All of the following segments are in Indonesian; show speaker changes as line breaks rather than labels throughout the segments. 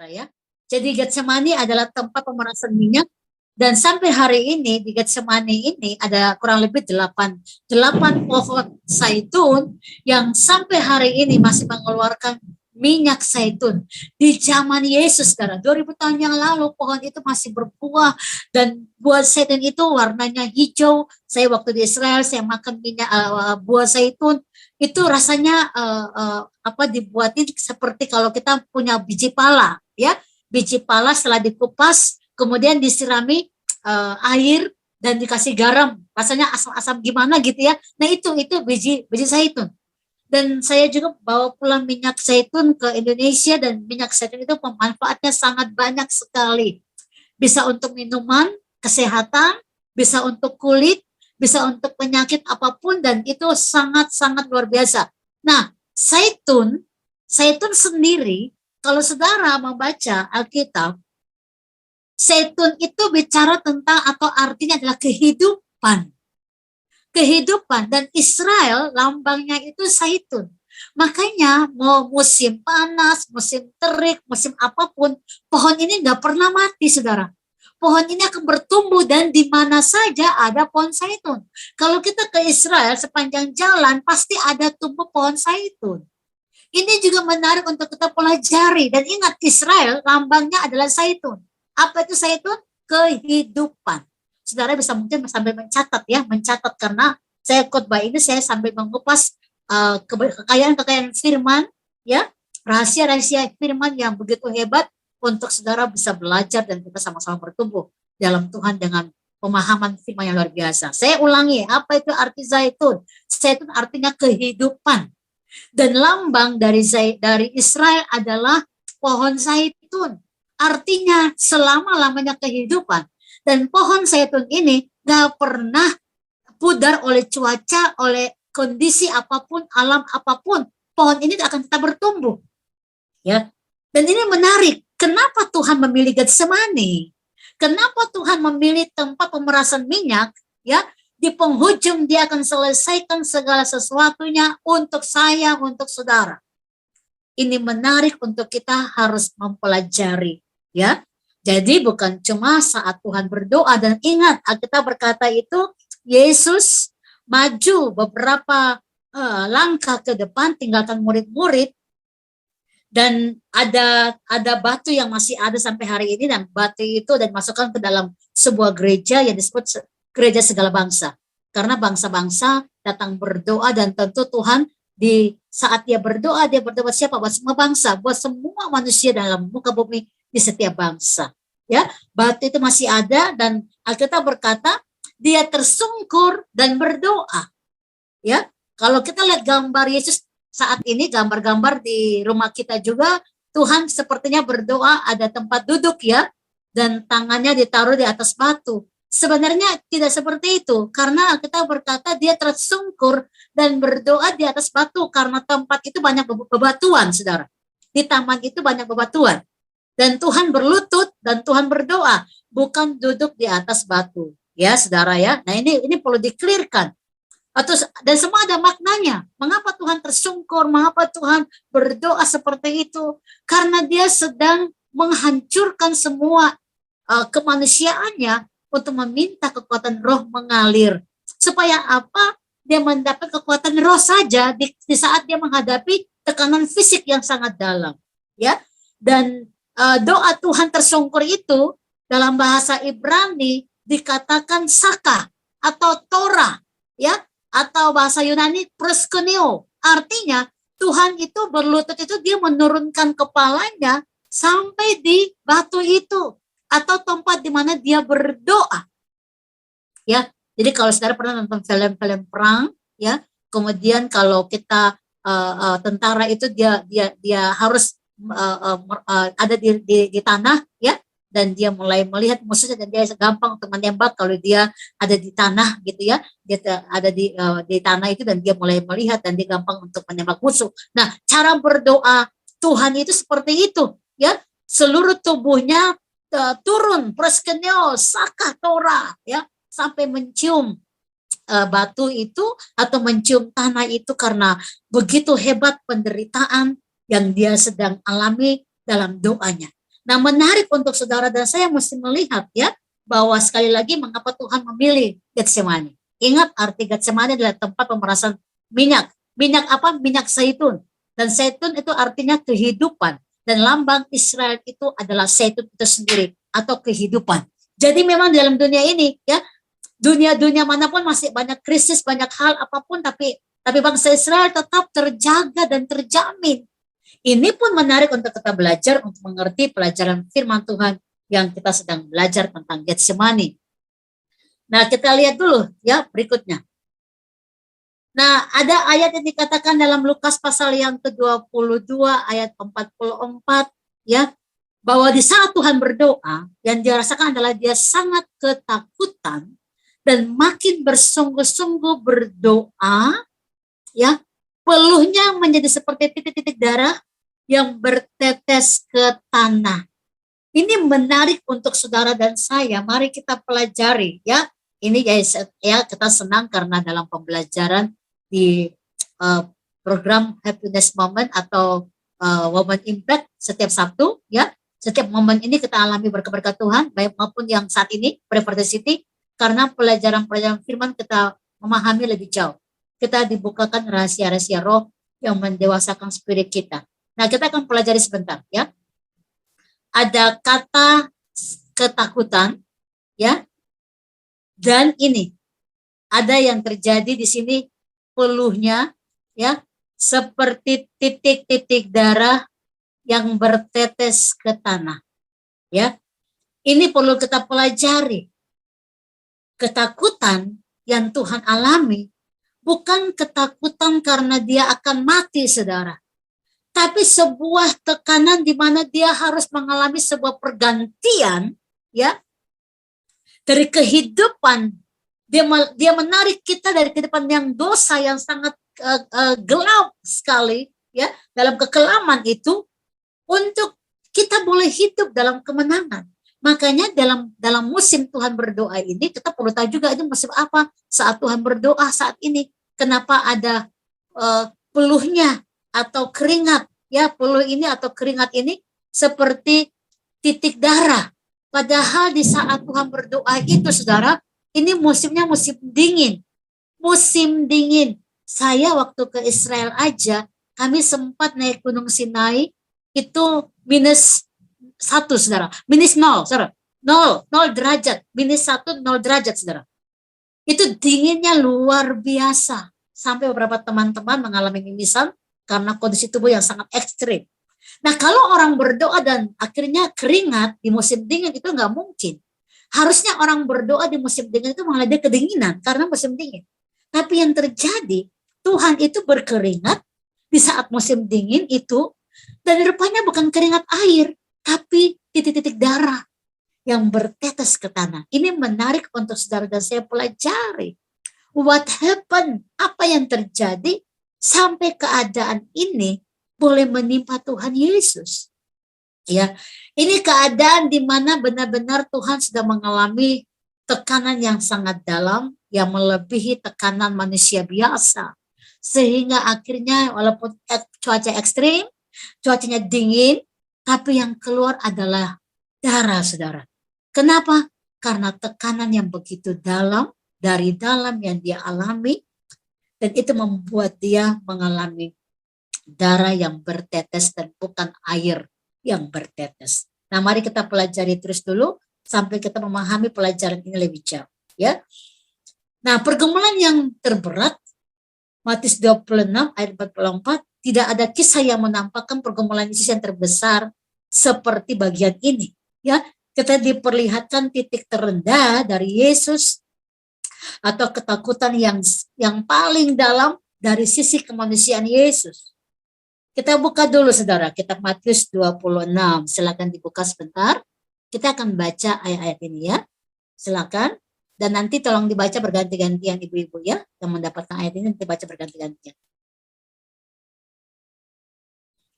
ya. Jadi Getsemani adalah tempat pemerasan minyak dan sampai hari ini di Getsemani ini ada kurang lebih 8 pohon zaitun yang sampai hari ini masih mengeluarkan minyak zaitun. Di zaman Yesus, saudara, 2000 tahun yang lalu pohon itu masih berbuah dan buah zaitun itu warnanya hijau. Saya waktu di Israel saya makan minyak buah zaitun itu rasanya dibuatin seperti kalau kita punya biji pala, ya. Biji pala setelah dikupas, kemudian disirami air dan dikasih garam, rasanya asam-asam gimana gitu ya. Nah itu biji zaitun. Dan saya juga bawa pulang minyak zaitun ke Indonesia dan minyak zaitun itu pemanfaatnya sangat banyak sekali. Bisa untuk minuman, kesehatan, bisa untuk kulit, bisa untuk penyakit apapun dan itu sangat-sangat luar biasa. Nah, zaitun sendiri kalau saudara membaca Alkitab, zaitun itu bicara tentang atau artinya adalah kehidupan. Kehidupan dan Israel lambangnya itu zaitun. Makanya mau musim panas, musim terik, musim apapun, pohon ini nggak pernah mati, saudara. Pohon ini akan bertumbuh dan di mana saja ada pohon zaitun. Kalau kita ke Israel sepanjang jalan pasti ada tumbuh pohon zaitun. Ini juga menarik untuk kita pelajari. Dan ingat, Israel lambangnya adalah zaitun. Apa itu zaitun? Kehidupan. Saudara bisa mungkin sambil mencatat ya, mencatat karena saya khotbah ini saya sambil mengupas kekayaan firman, ya, rahasia-rahasia firman yang begitu hebat untuk saudara bisa belajar dan kita sama-sama bertumbuh dalam Tuhan dengan pemahaman firman yang luar biasa. Saya ulangi, apa itu arti zaitun? Zaitun artinya kehidupan. Dan lambang dari Israel adalah pohon zaitun. Artinya selama-lamanya kehidupan. Dan pohon zaitun ini gak pernah pudar oleh cuaca, oleh kondisi apapun, alam apapun. Pohon ini akan tetap bertumbuh. Ya. Dan ini menarik. Kenapa Tuhan memilih Getsemani? Kenapa Tuhan memilih tempat pemerasan minyak? Ya. Di penghujung dia akan selesaikan segala sesuatunya untuk saya, untuk saudara. Ini menarik untuk kita harus mempelajari, ya. Jadi bukan cuma saat Tuhan berdoa, dan ingat kita berkata itu Yesus maju beberapa langkah ke depan, tinggalkan murid-murid, dan ada batu yang masih ada sampai hari ini, dan batu itu dan masukkan ke dalam sebuah gereja yang disebut gereja segala bangsa. Karena bangsa-bangsa datang berdoa dan tentu Tuhan di saat dia berdoa buat siapa? Buat semua bangsa, buat semua manusia dalam muka bumi di setiap bangsa. Ya, batu itu masih ada dan Alkitab berkata dia tersungkur dan berdoa. Ya, kalau kita lihat gambar Yesus saat ini, gambar-gambar di rumah kita juga, Tuhan sepertinya berdoa ada tempat duduk ya, dan tangannya ditaruh di atas batu. Sebenarnya tidak seperti itu, karena kita berkata dia tersungkur dan berdoa di atas batu, karena tempat itu banyak bebatuan, saudara. Di taman itu banyak bebatuan. Dan Tuhan berlutut dan Tuhan berdoa, bukan duduk di atas batu. Ya, saudara ya. Nah ini perlu di-clearkan. Dan semua ada maknanya. Mengapa Tuhan tersungkur, mengapa Tuhan berdoa seperti itu? Karena dia sedang menghancurkan semua kemanusiaannya, untuk meminta kekuatan roh mengalir. Supaya apa? Dia mendapat kekuatan roh saja di saat dia menghadapi tekanan fisik yang sangat dalam. Ya. Dan doa Tuhan tersungkur itu dalam bahasa Ibrani dikatakan saka atau Torah, ya, atau bahasa Yunani proskuneo. Artinya Tuhan itu berlutut itu dia menurunkan kepalanya sampai di batu itu, atau tempat di mana dia berdoa. Ya, jadi kalau saudara pernah nonton film-film perang, ya, kemudian kalau kita tentara itu dia harus ada di tanah, ya, dan dia mulai melihat musuhnya dan dia gampang untuk menembak kalau dia ada di tanah gitu ya, dia ada di tanah itu dan dia mulai melihat dan dia gampang untuk menembak musuh. Nah, cara berdoa Tuhan itu seperti itu, ya, seluruh tubuhnya turun proskeneo saka Torah, ya, sampai mencium batu itu atau mencium tanah itu, karena begitu hebat penderitaan yang dia sedang alami dalam doanya. Nah, menarik untuk saudara dan saya mesti melihat ya, bahwa sekali lagi mengapa Tuhan memilih Getsemani. Ingat arti Getsemani adalah tempat pemerasan minyak. Minyak apa? Minyak zaitun. Dan zaitun itu artinya kehidupan. Dan lambang Israel itu adalah zaitun itu sendiri atau kehidupan. Jadi memang dalam dunia ini ya, dunia manapun masih banyak krisis, banyak hal apapun, tapi bangsa Israel tetap terjaga dan terjamin. Ini pun menarik untuk kita belajar, untuk mengerti pelajaran firman Tuhan yang kita sedang belajar tentang Getsemani. Nah, kita lihat dulu ya berikutnya. Nah, ada ayat yang dikatakan dalam Lukas pasal yang ke-22 ayat 44 ya, bahwa di saat Tuhan berdoa, yang dirasakan adalah dia sangat ketakutan dan makin bersungguh-sungguh berdoa ya, peluhnya menjadi seperti titik-titik darah yang bertetes ke tanah. Ini menarik untuk saudara dan saya. Mari kita pelajari ya. Ini ya kita senang karena dalam pembelajaran di program Happiness Moment atau Women Impact setiap Sabtu ya. Setiap momen ini kita alami berkat-berkat Tuhan, baik maupun yang saat ini Preferred City, karena pelajaran-pelajaran firman kita memahami lebih jauh. Kita dibukakan rahasia-rahasia roh yang mendewasakan spirit kita. Nah, kita akan pelajari sebentar ya. Ada kata ketakutan ya. Dan ini ada yang terjadi di sini, peluhnya ya seperti titik-titik darah yang bertetes ke tanah. Ya. Ini perlu kita pelajari. Ketakutan yang Tuhan alami bukan ketakutan karena dia akan mati, saudara. Tapi sebuah tekanan di mana dia harus mengalami sebuah pergantian, ya, dari kehidupan. Dia menarik kita dari kehidupan yang dosa yang sangat gelap sekali, ya, dalam kekelaman itu, untuk kita boleh hidup dalam kemenangan. Makanya dalam musim Tuhan berdoa ini, kita perlu tahu juga itu musim apa saat Tuhan berdoa saat ini. Kenapa ada peluhnya atau keringat, ya, peluh ini atau keringat ini seperti titik darah. Padahal di saat Tuhan berdoa itu, saudara, ini musimnya musim dingin. Musim dingin. Saya waktu ke Israel aja, kami sempat naik Gunung Sinai, itu -1, saudara. -0, saudara. 0 derajat. -1, 0 derajat, saudara. Itu dinginnya luar biasa. Sampai beberapa teman-teman mengalami mimisan karena kondisi tubuh yang sangat ekstrim. Nah, kalau orang berdoa dan akhirnya keringat di musim dingin itu nggak mungkin. Harusnya orang berdoa di musim dingin itu malah dia kedinginan karena musim dingin. Tapi yang terjadi, Tuhan itu berkeringat di saat musim dingin itu, dan rupanya bukan keringat air, tapi titik-titik darah yang bertetes ke tanah. Ini menarik untuk saudara dan saya pelajari. What happened? Apa yang terjadi sampai keadaan ini boleh menimpa Tuhan Yesus? Ya, ini keadaan di mana benar-benar Tuhan sudah mengalami tekanan yang sangat dalam, yang melebihi tekanan manusia biasa. Sehingga akhirnya walaupun cuaca ekstrim, cuacanya dingin, tapi yang keluar adalah darah, saudara. Kenapa? Karena tekanan yang begitu dalam, dari dalam yang dia alami, dan itu membuat dia mengalami darah yang bertetes dan bukan air yang bertetes. Nah, mari kita pelajari terus dulu sampai kita memahami pelajaran ini lebih jauh, ya. Nah, pergumulan yang terberat, Matius 26 ayat 44, tidak ada kisah yang menampakkan pergumulan Yesus yang terbesar seperti bagian ini, ya. Kita diperlihatkan titik terendah dari Yesus atau ketakutan yang paling dalam dari sisi kemanusiaan Yesus. Kita buka dulu, saudara, kitab Matius 26. Silakan dibuka sebentar. Kita akan baca ayat-ayat ini, ya. Silakan. Dan nanti tolong dibaca berganti-gantian, ibu-ibu, ya, yang mendapatkan ayat ini nanti baca berganti-gantian.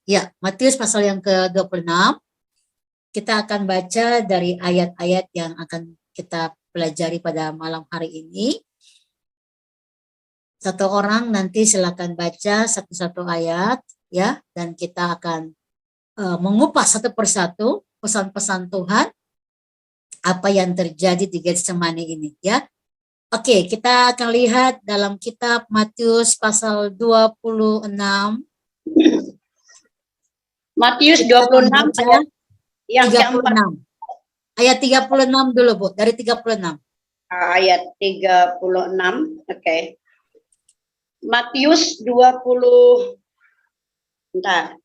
Ya, Matius pasal yang ke-26. Kita akan baca dari ayat-ayat yang akan kita pelajari pada malam hari ini. Satu orang nanti silakan baca satu-satu ayat, ya, dan kita akan mengupas satu persatu pesan-pesan Tuhan, apa yang terjadi di Getsemani ini ya. Oke, kita akan lihat dalam kitab Matius pasal 26.
Matius 26 ayat yang
36. Ayat 36 dulu, Bu, dari 36.
Ayat 36, oke. Matius 20, bentar.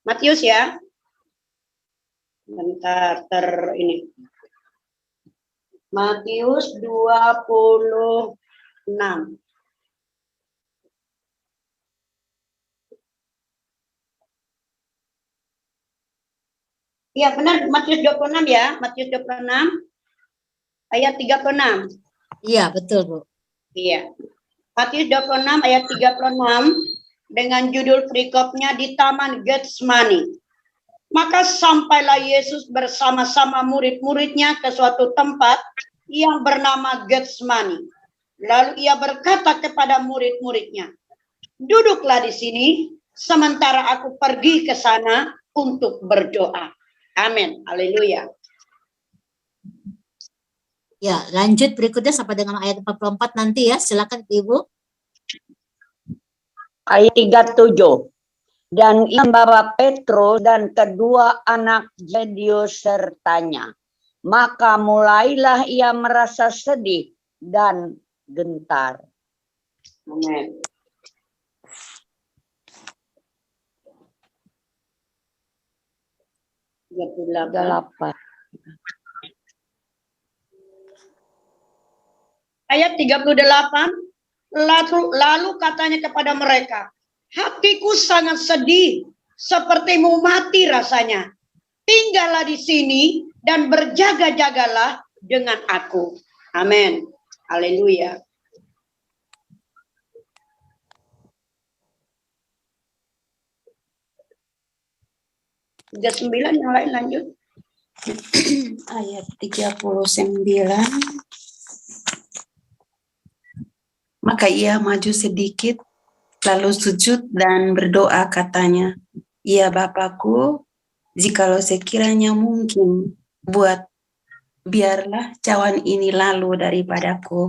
Matius ya. Bentar, ini. Matius 26. Iya benar, Matius 26 ya. Matius 26 ayat 36.
Iya, betul, Bu.
Iya. Matius 26 ayat 36 dengan judul perikopnya di Taman Getsemani. Maka sampailah Yesus bersama-sama murid-muridnya ke suatu tempat yang bernama Getsemani. Lalu ia berkata kepada murid-muridnya, "Duduklah di sini sementara aku pergi ke sana untuk berdoa." Amin. Haleluya.
Ya, lanjut berikutnya sampai dengan ayat 44 nanti ya. Silakan Ibu.
Ayat 37. Dan ia membawa Petrus dan kedua anak Zebedeus sertanya. Maka mulailah ia merasa sedih dan gentar.
Amin. Ayat 38, lalu katanya kepada mereka, "Hatiku sangat sedih, sepertimu mati rasanya. Tinggallah di sini dan berjaga-jagalah dengan aku." Amin. Haleluya. Tiga 9 yang lain lanjut.
Ayat 39. Maka ia maju sedikit, lalu sujud dan berdoa katanya, "Ya Bapakku, jikalau sekiranya mungkin, biarlah cawan ini lalu daripadaku.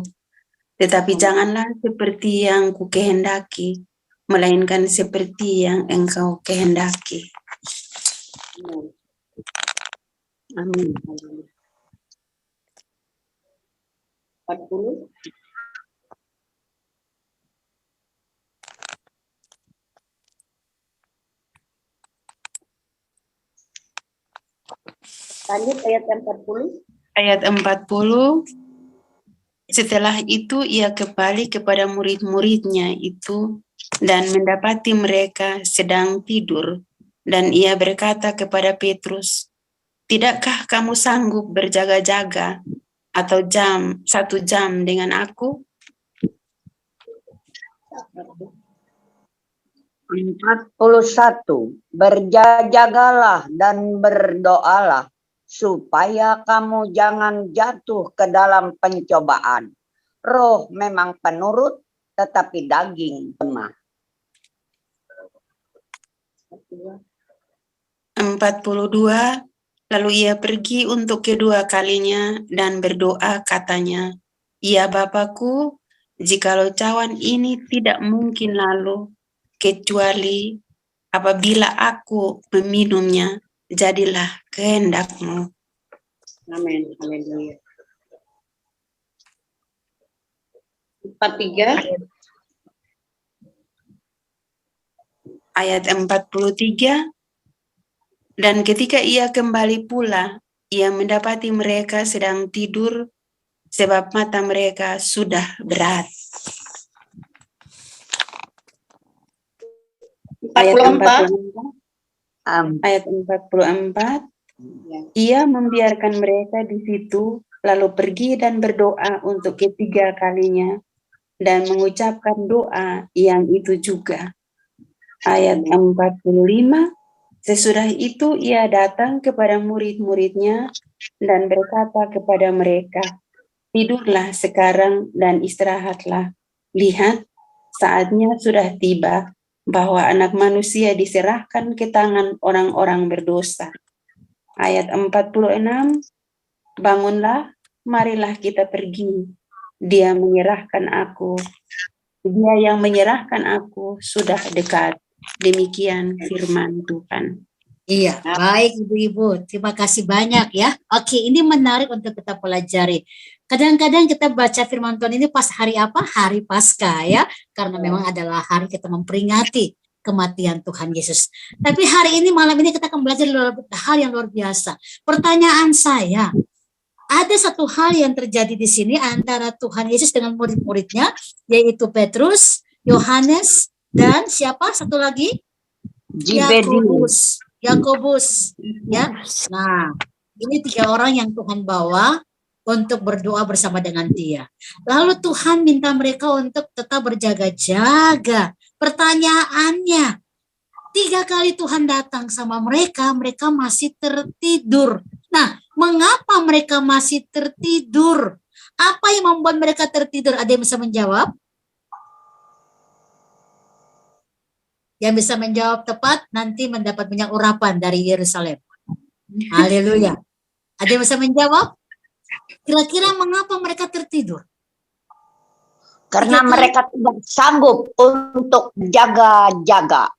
Tetapi janganlah seperti yang kukehendaki, melainkan seperti yang Engkau kehendaki." Amin.
40. Lanjut ayat 40.
Ayat 40. Setelah itu ia kembali kepada murid-muridnya itu dan mendapati mereka sedang tidur. Dan ia berkata kepada Petrus, "Tidakkah kamu sanggup berjaga-jaga atau 1 jam dengan aku?"
41. Berjaga-jagalah dan berdoalah, supaya kamu jangan jatuh ke dalam pencobaan. Roh memang penurut, tetapi daging lemah.
42. Lalu ia pergi untuk kedua kalinya dan berdoa katanya, "Ya Bapakku, jikalau cawan ini tidak mungkin lalu, kecuali apabila aku meminumnya, jadilah kehendak-Mu."
Amin. Haleluya. 43.
Ayat 43. Dan ketika ia kembali pula, ia mendapati mereka sedang tidur, sebab mata mereka sudah berat. Ayat 44. Ia membiarkan mereka di situ, lalu pergi dan berdoa untuk ketiga kalinya, dan mengucapkan doa yang itu juga. Ayat 45. Sesudah itu ia datang kepada murid-muridnya dan berkata kepada mereka, "Tidurlah sekarang dan istirahatlah. Lihat, saatnya sudah tiba bahwa Anak Manusia diserahkan ke tangan orang-orang berdosa. Ayat 46, bangunlah, marilah kita pergi. Dia yang menyerahkan aku sudah dekat. Demikian firman Tuhan.
Iya, baik Ibu-Ibu. Terima kasih banyak ya. Oke, ini menarik untuk kita pelajari. Kadang-kadang kita baca firman Tuhan ini pas hari apa? Hari Paskah ya. Karena memang adalah hari kita memperingati kematian Tuhan Yesus. Tapi hari ini, malam ini kita akan belajar hal yang luar biasa. Pertanyaan saya, ada satu hal yang terjadi di sini antara Tuhan Yesus dengan murid-muridnya, yaitu Petrus, Yohanes, dan siapa satu lagi? Yakobus, ya. Nah, ini 3 orang yang Tuhan bawa untuk berdoa bersama dengan Dia. Lalu Tuhan minta mereka untuk tetap berjaga-jaga. Pertanyaannya, 3 kali Tuhan datang sama mereka, mereka masih tertidur. Nah, mengapa mereka masih tertidur? Apa yang membuat mereka tertidur? Ada yang bisa menjawab? Yang bisa menjawab tepat nanti mendapat banyak urapan dari Yerusalem. Haleluya. Ada yang bisa menjawab? Kira-kira mengapa mereka tertidur?
Karena mereka tidak sanggup untuk jaga-jaga.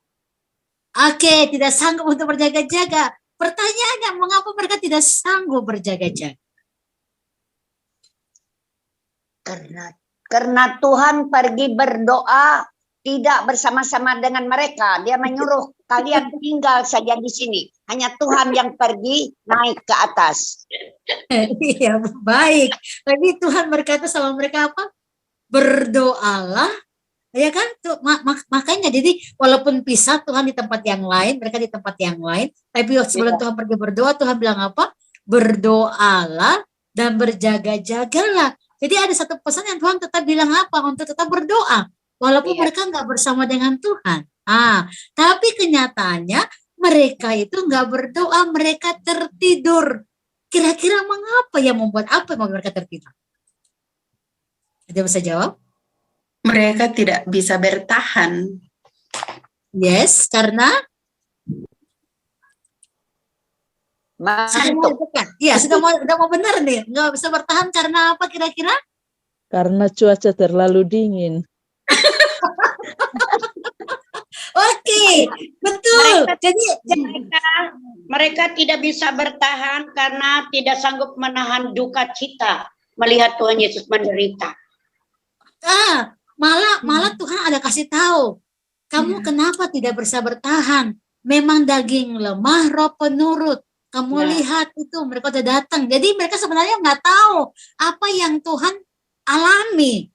Oke, tidak sanggup untuk berjaga-jaga. Pertanyaannya, mengapa mereka tidak sanggup berjaga-jaga?
Karena Tuhan pergi berdoa tidak bersama-sama dengan mereka. Dia menyuruh kalian tinggal saja di sini. Hanya Tuhan yang pergi naik ke atas.
Iya, baik. Tapi Tuhan berkata sama mereka apa? Berdoalah. Ya kan? Makanya jadi walaupun pisah, Tuhan di tempat yang lain, mereka di tempat yang lain. Tapi sebelum Tuhan pergi berdoa, Tuhan bilang apa? Berdoalah dan berjaga-jagalah. Jadi ada satu pesan yang Tuhan tetap bilang apa? Untuk tetap berdoa. Walaupun mereka nggak bersama dengan Tuhan. Tapi kenyataannya mereka itu nggak berdoa, mereka tertidur. Kira-kira mengapa yang membuat mereka tertidur? Ada yang bisa jawab?
Mereka tidak bisa bertahan.
Yes, karena
Mantuk.
Iya, sudah mau benar nih. Nggak bisa bertahan karena apa kira-kira?
Karena cuaca terlalu dingin.
Oke, betul. Jadi
mereka tidak bisa bertahan karena tidak sanggup menahan duka cita melihat Tuhan Yesus menderita.
Malah Tuhan ada kasih tahu, kamu kenapa tidak bisa bertahan? Memang daging lemah, roh penurut. Kamu lihat itu mereka sudah datang. Jadi mereka sebenarnya nggak tahu apa yang Tuhan alami.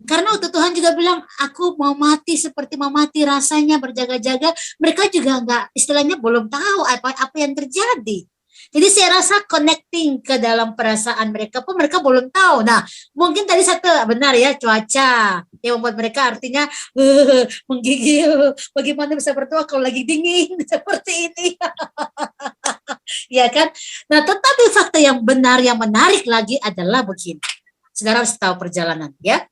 Karena waktu Tuhan juga bilang, aku mau mati seperti mau mati rasanya berjaga-jaga. Mereka juga nggak, istilahnya belum tahu apa yang terjadi. Jadi saya rasa connecting ke dalam perasaan mereka pun mereka belum tahu. Nah, mungkin tadi satu benar ya, cuaca yang membuat mereka artinya menggigil. Bagaimana bisa berdoa kalau lagi dingin seperti ini? Ya kan? Nah, tetapi fakta yang benar yang menarik lagi adalah begini. Saudara harus tahu perjalanan ya.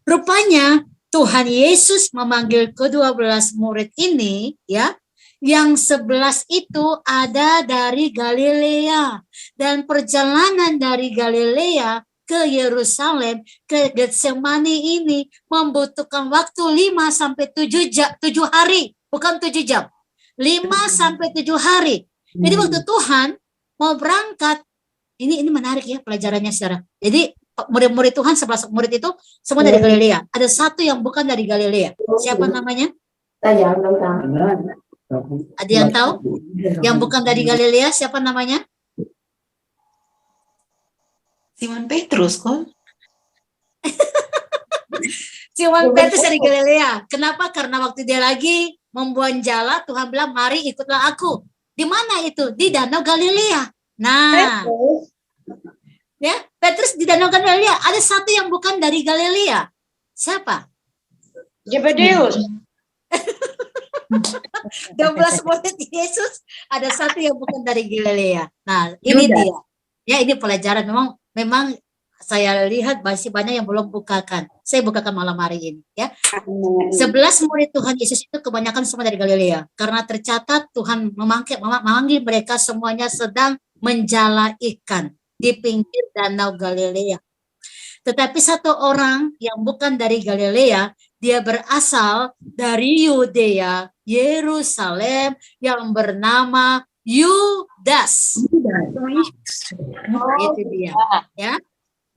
Rupanya Tuhan Yesus memanggil ke-12 murid ini ya, yang 11 itu ada dari Galilea, dan perjalanan dari Galilea ke Yerusalem ke Getsemani ini membutuhkan waktu 5 sampai 7 hari, bukan 7 jam. 5 sampai 7 hari. Jadi waktu Tuhan mau berangkat, ini menarik ya pelajarannya saudara. Jadi murid-murid Tuhan 11 murid itu semua dari Galilea. Ada satu yang bukan dari Galilea. Siapa namanya? Ada yang tahu? Yang bukan dari Galilea siapa namanya?
Simon Petrus kok.
Simon Petrus dari Galilea. Kenapa? Karena waktu dia lagi membuang jala, Tuhan bilang, mari ikutlah aku. Di mana itu? Di Danau Galilea. Nah, ya, Petrus di Danau Galilea. Ada satu yang bukan dari Galilea. Siapa?
Zebedeus.
12 murid Yesus, ada satu yang bukan dari Galilea. Nah, ini dia. Ya, ini pelajaran memang Saya lihat masih banyak yang belum bukakan. Saya bukakan malam hari ini ya.
Amin.
11 murid Tuhan Yesus itu kebanyakan semua dari Galilea. Karena tercatat Tuhan memanggil mereka semuanya sedang menjala ikan di pinggir danau Galilea. Tetapi satu orang yang bukan dari Galilea, dia berasal dari Yudea, Yerusalem, yang bernama Yudas. Itu dia, ya.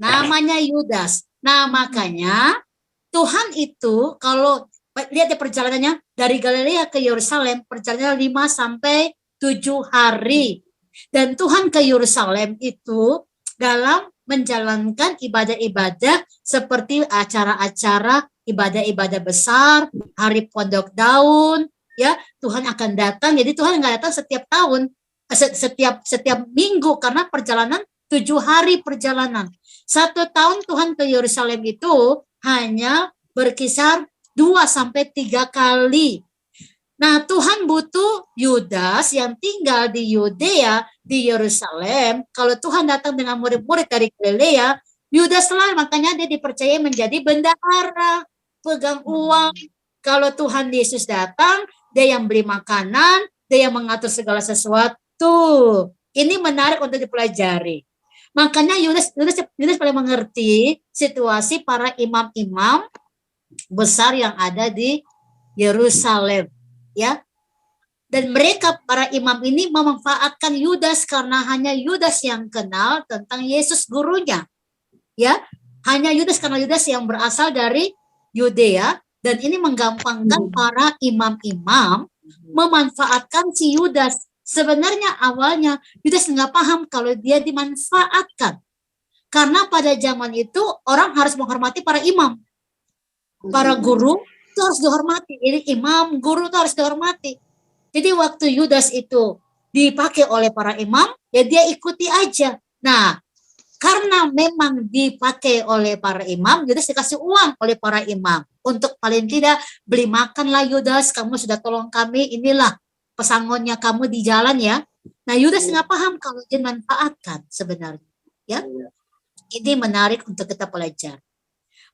Namanya Yudas. Nah, makanya Tuhan itu kalau lihat di perjalanannya dari Galilea ke Yerusalem, perjalanannya 5 sampai 7 hari. Dan Tuhan ke Yerusalem itu dalam menjalankan ibadah-ibadah seperti acara-acara ibadah-ibadah besar, hari Pondok Daun, ya, Tuhan akan datang. Jadi Tuhan nggak datang setiap tahun, setiap minggu, karena perjalanan 7 hari perjalanan. 1 tahun Tuhan ke Yerusalem itu hanya berkisar 2 sampai 3 kali. Nah, Tuhan butuh Yudas yang tinggal di Yudea, di Yerusalem. Kalau Tuhan datang dengan murid-murid dari Galilea, Yudas lah, makanya dia dipercaya menjadi bendahara, pegang uang. Kalau Tuhan Yesus datang, dia yang beli makanan, dia yang mengatur segala sesuatu. Ini menarik untuk dipelajari. Makanya Yudas paling mengerti situasi para imam-imam besar yang ada di Yerusalem, ya. Dan mereka para imam ini memanfaatkan Yudas karena hanya Yudas yang kenal tentang Yesus gurunya, ya. Hanya Yudas, karena Yudas yang berasal dari Yudea, dan ini menggampangkan para imam-imam memanfaatkan si Yudas. Sebenarnya awalnya Yudas nggak paham kalau dia dimanfaatkan. Karena pada zaman itu orang harus menghormati para imam. Para guru itu harus dihormati. Jadi imam, guru itu harus dihormati. Jadi waktu Yudas itu dipakai oleh para imam, ya dia ikuti aja. Nah, karena memang dipakai oleh para imam, Yudas dikasih uang oleh para imam. Untuk paling tidak beli makanlah Yudas, kamu sudah tolong kami, inilah pesangonnya kamu di jalan ya. Nah, Yudas nggak paham kalau dia manfaatkan sebenarnya. Ya, ini menarik untuk kita pelajari.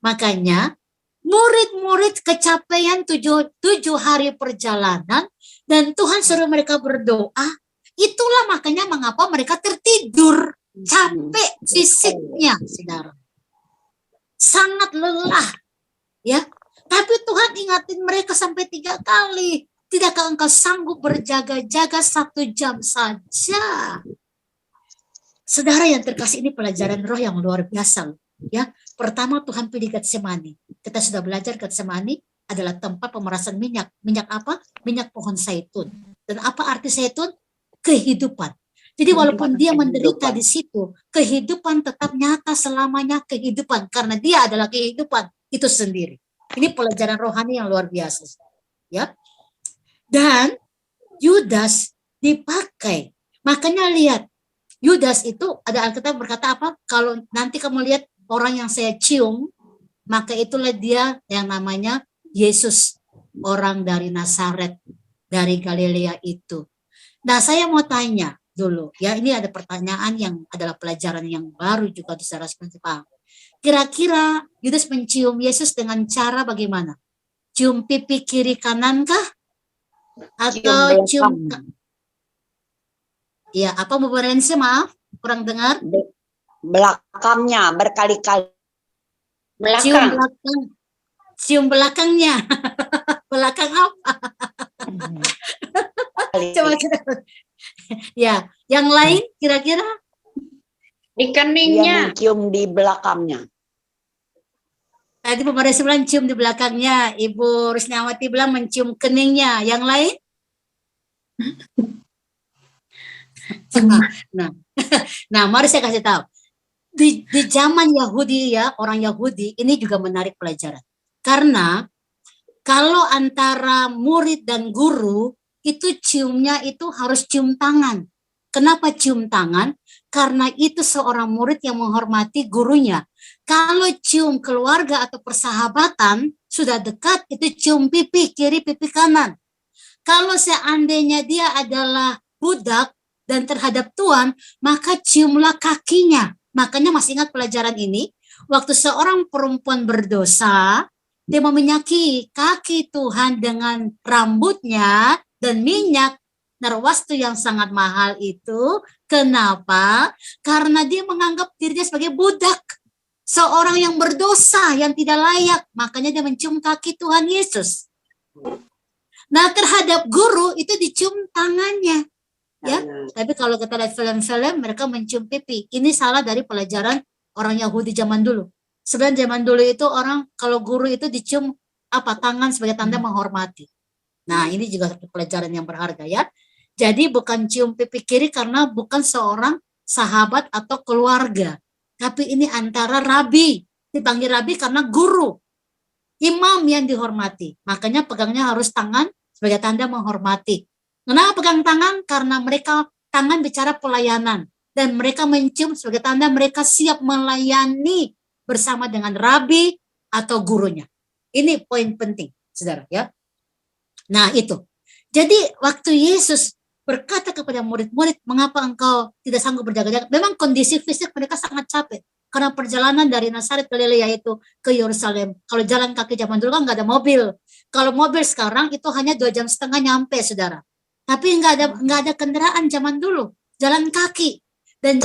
Makanya murid-murid kecapean 7 hari perjalanan dan Tuhan suruh mereka berdoa. Itulah makanya mengapa mereka tertidur, capek fisiknya, saudara. Sangat lelah, ya. Tapi Tuhan ingatin mereka sampai 3 kali. Tidakkah engkau sanggup berjaga-jaga 1 jam saja? Saudara yang terkasih, ini pelajaran roh yang luar biasa, ya. Pertama, Tuhan pilih Getsemani. Kita sudah belajar Getsemani adalah tempat pemerasan minyak. Minyak apa? Minyak pohon zaitun. Dan apa arti zaitun? Kehidupan. Jadi walaupun dia menderita di situ, kehidupan tetap nyata selamanya, kehidupan, karena dia adalah kehidupan itu sendiri. Ini pelajaran rohani yang luar biasa, ya. Dan Yudas dipakai. Makanya lihat, Yudas itu ada Alkitab berkata apa? Kalau nanti kamu lihat orang yang saya cium, maka itulah dia yang namanya Yesus, orang dari Nazaret, dari Galilea itu. Nah, saya mau tanya dulu, ya, ini ada pertanyaan yang adalah pelajaran yang baru juga di saudara sekalian. Kira-kira Yudas mencium Yesus dengan cara bagaimana? Cium pipi kiri kanan kah? Atau cium ya, apa referensi, maaf kurang dengar.
Belakangnya berkali-kali.
Cium belakangnya. Belakang apa? Coba kita. Ya, yang lain kira-kira
Di
Dia
keningnya.
mencium di belakangnya.
tadi pemerintah bilang cium di belakangnya, Ibu Rusnawati bilang mencium keningnya. Yang lain? Nah, mari saya kasih tahu. Di zaman Yahudi, ya, orang Yahudi, ini juga menarik pelajaran. Karena kalau antara murid dan guru, itu ciumnya itu harus cium tangan. Kenapa cium tangan? Karena itu seorang murid yang menghormati gurunya. Kalau cium keluarga atau persahabatan, sudah dekat, itu cium pipi, kiri pipi kanan. Kalau seandainya dia adalah budak dan terhadap Tuhan, maka ciumlah kakinya. Makanya masih ingat pelajaran ini, waktu seorang perempuan berdosa, dia meminyaki kaki Tuhan dengan rambutnya dan minyak narwastu yang sangat mahal itu. Kenapa? Karena dia menganggap dirinya sebagai budak, seorang yang berdosa, yang tidak layak. Makanya dia mencium kaki Tuhan Yesus. Nah, terhadap guru itu dicium tangannya. Ya, tapi kalau kita lihat film-film, mereka mencium pipi. Ini salah dari pelajaran orang Yahudi zaman dulu. Sebenarnya zaman dulu itu orang kalau guru itu dicium tangan sebagai tanda menghormati. Nah, ini juga pelajaran yang berharga ya. Jadi bukan cium pipi kiri karena bukan seorang sahabat atau keluarga. Tapi ini antara rabi. Dipanggil rabi karena guru. Imam yang dihormati. Makanya pegangnya harus tangan sebagai tanda menghormati. Kenapa pegang tangan? Karena mereka tangan bicara pelayanan. Dan mereka mencium sebagai tanda mereka siap melayani bersama dengan rabi atau gurunya. Ini poin penting, saudara ya. Nah itu. Jadi waktu Yesus berkata kepada murid-murid, mengapa engkau tidak sanggup berjaga-jaga? Memang kondisi fisik mereka sangat capek. Karena perjalanan dari Nazaret Galilea itu ke Yerusalem. Kalau jalan kaki zaman dulu kan nggak ada mobil. Kalau mobil sekarang itu hanya 2,5 jam nyampe, saudara. Tapi nggak ada kendaraan zaman dulu, jalan kaki dan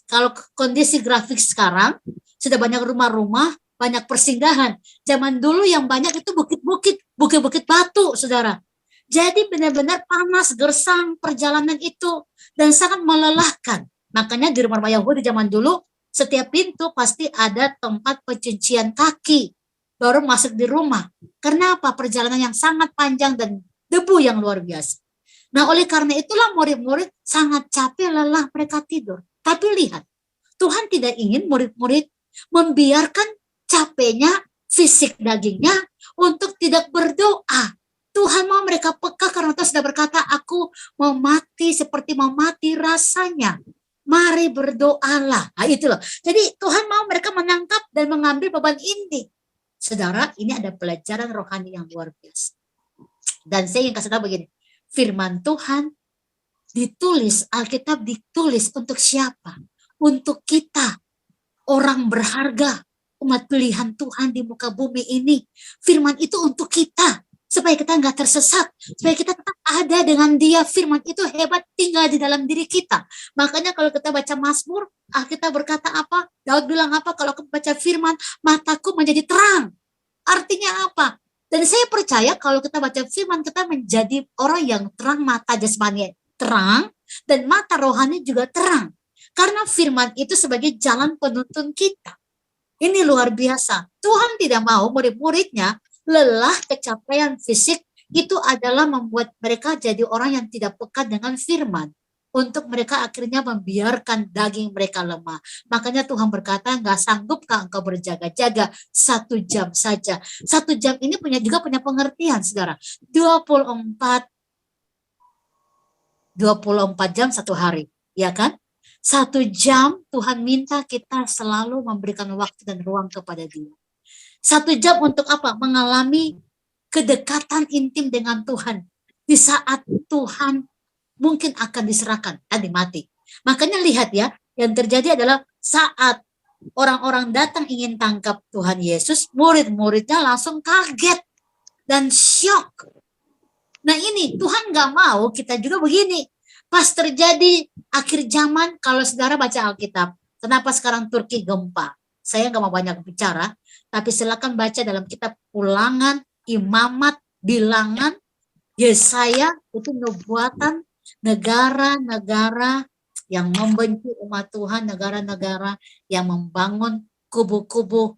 kalau kondisi grafik sekarang sudah banyak rumah-rumah, banyak persinggahan. Zaman dulu yang banyak itu bukit-bukit batu, saudara. Jadi benar-benar panas, gersang perjalanan itu dan sangat melelahkan. Makanya di rumah Yahudi zaman dulu setiap pintu pasti ada tempat pencucian kaki baru masuk di rumah. Karena apa? Perjalanan yang sangat panjang dan debu yang luar biasa. Nah, oleh karena itulah murid-murid sangat capek, lelah, mereka tidur. Tapi lihat, Tuhan tidak ingin murid-murid membiarkan capeknya fisik dagingnya untuk tidak berdoa. Tuhan mau mereka peka karena Tuhan sudah berkata, aku mau mati seperti mau mati rasanya. Mari berdoalah. Nah, itu loh. Jadi Tuhan mau mereka menangkap dan mengambil beban ini. Saudara, ini ada pelajaran rohani yang luar biasa. Dan saya ingin kasih tahu begini. Firman Tuhan ditulis, Alkitab ditulis untuk siapa? Untuk kita, orang berharga, umat pilihan Tuhan di muka bumi ini. Firman itu untuk kita, supaya kita nggak tersesat, supaya kita tetap ada dengan Dia. Firman itu hebat, tinggal di dalam diri kita. Makanya kalau kita baca Mazmur, Alkitab berkata apa? Daud bilang apa? Kalau kita baca firman, mataku menjadi terang. Artinya apa? Dan saya percaya kalau kita baca firman, kita menjadi orang yang terang, mata jasmani terang, dan mata rohani juga terang. Karena firman itu sebagai jalan penuntun kita. Ini luar biasa. Tuhan tidak mau murid-muridnya lelah, kecapean fisik, itu adalah membuat mereka jadi orang yang tidak peka dengan firman. Untuk mereka akhirnya membiarkan daging mereka lemah. Makanya Tuhan berkata, nggak sanggupkah engkau berjaga-jaga 1 jam saja. 1 jam ini juga punya pengertian, saudara. 24 jam 1 hari, ya kan? 1 jam Tuhan minta kita selalu memberikan waktu dan ruang kepada Dia. 1 jam untuk apa? Mengalami kedekatan intim dengan Tuhan. Di saat Tuhan mungkin akan diserahkan, tadi mati. Makanya lihat ya, yang terjadi adalah saat orang-orang datang ingin tangkap Tuhan Yesus, murid-muridnya langsung kaget dan syok. Nah ini, Tuhan gak mau kita juga begini. Pas terjadi akhir zaman, kalau saudara baca Alkitab, kenapa sekarang Turki gempa? Saya gak mau banyak bicara, tapi silakan baca dalam kitab Ulangan, Imamat, Bilangan, Yesaya, itu nubuatan negara-negara yang membenci umat Tuhan, negara-negara yang membangun kubu-kubu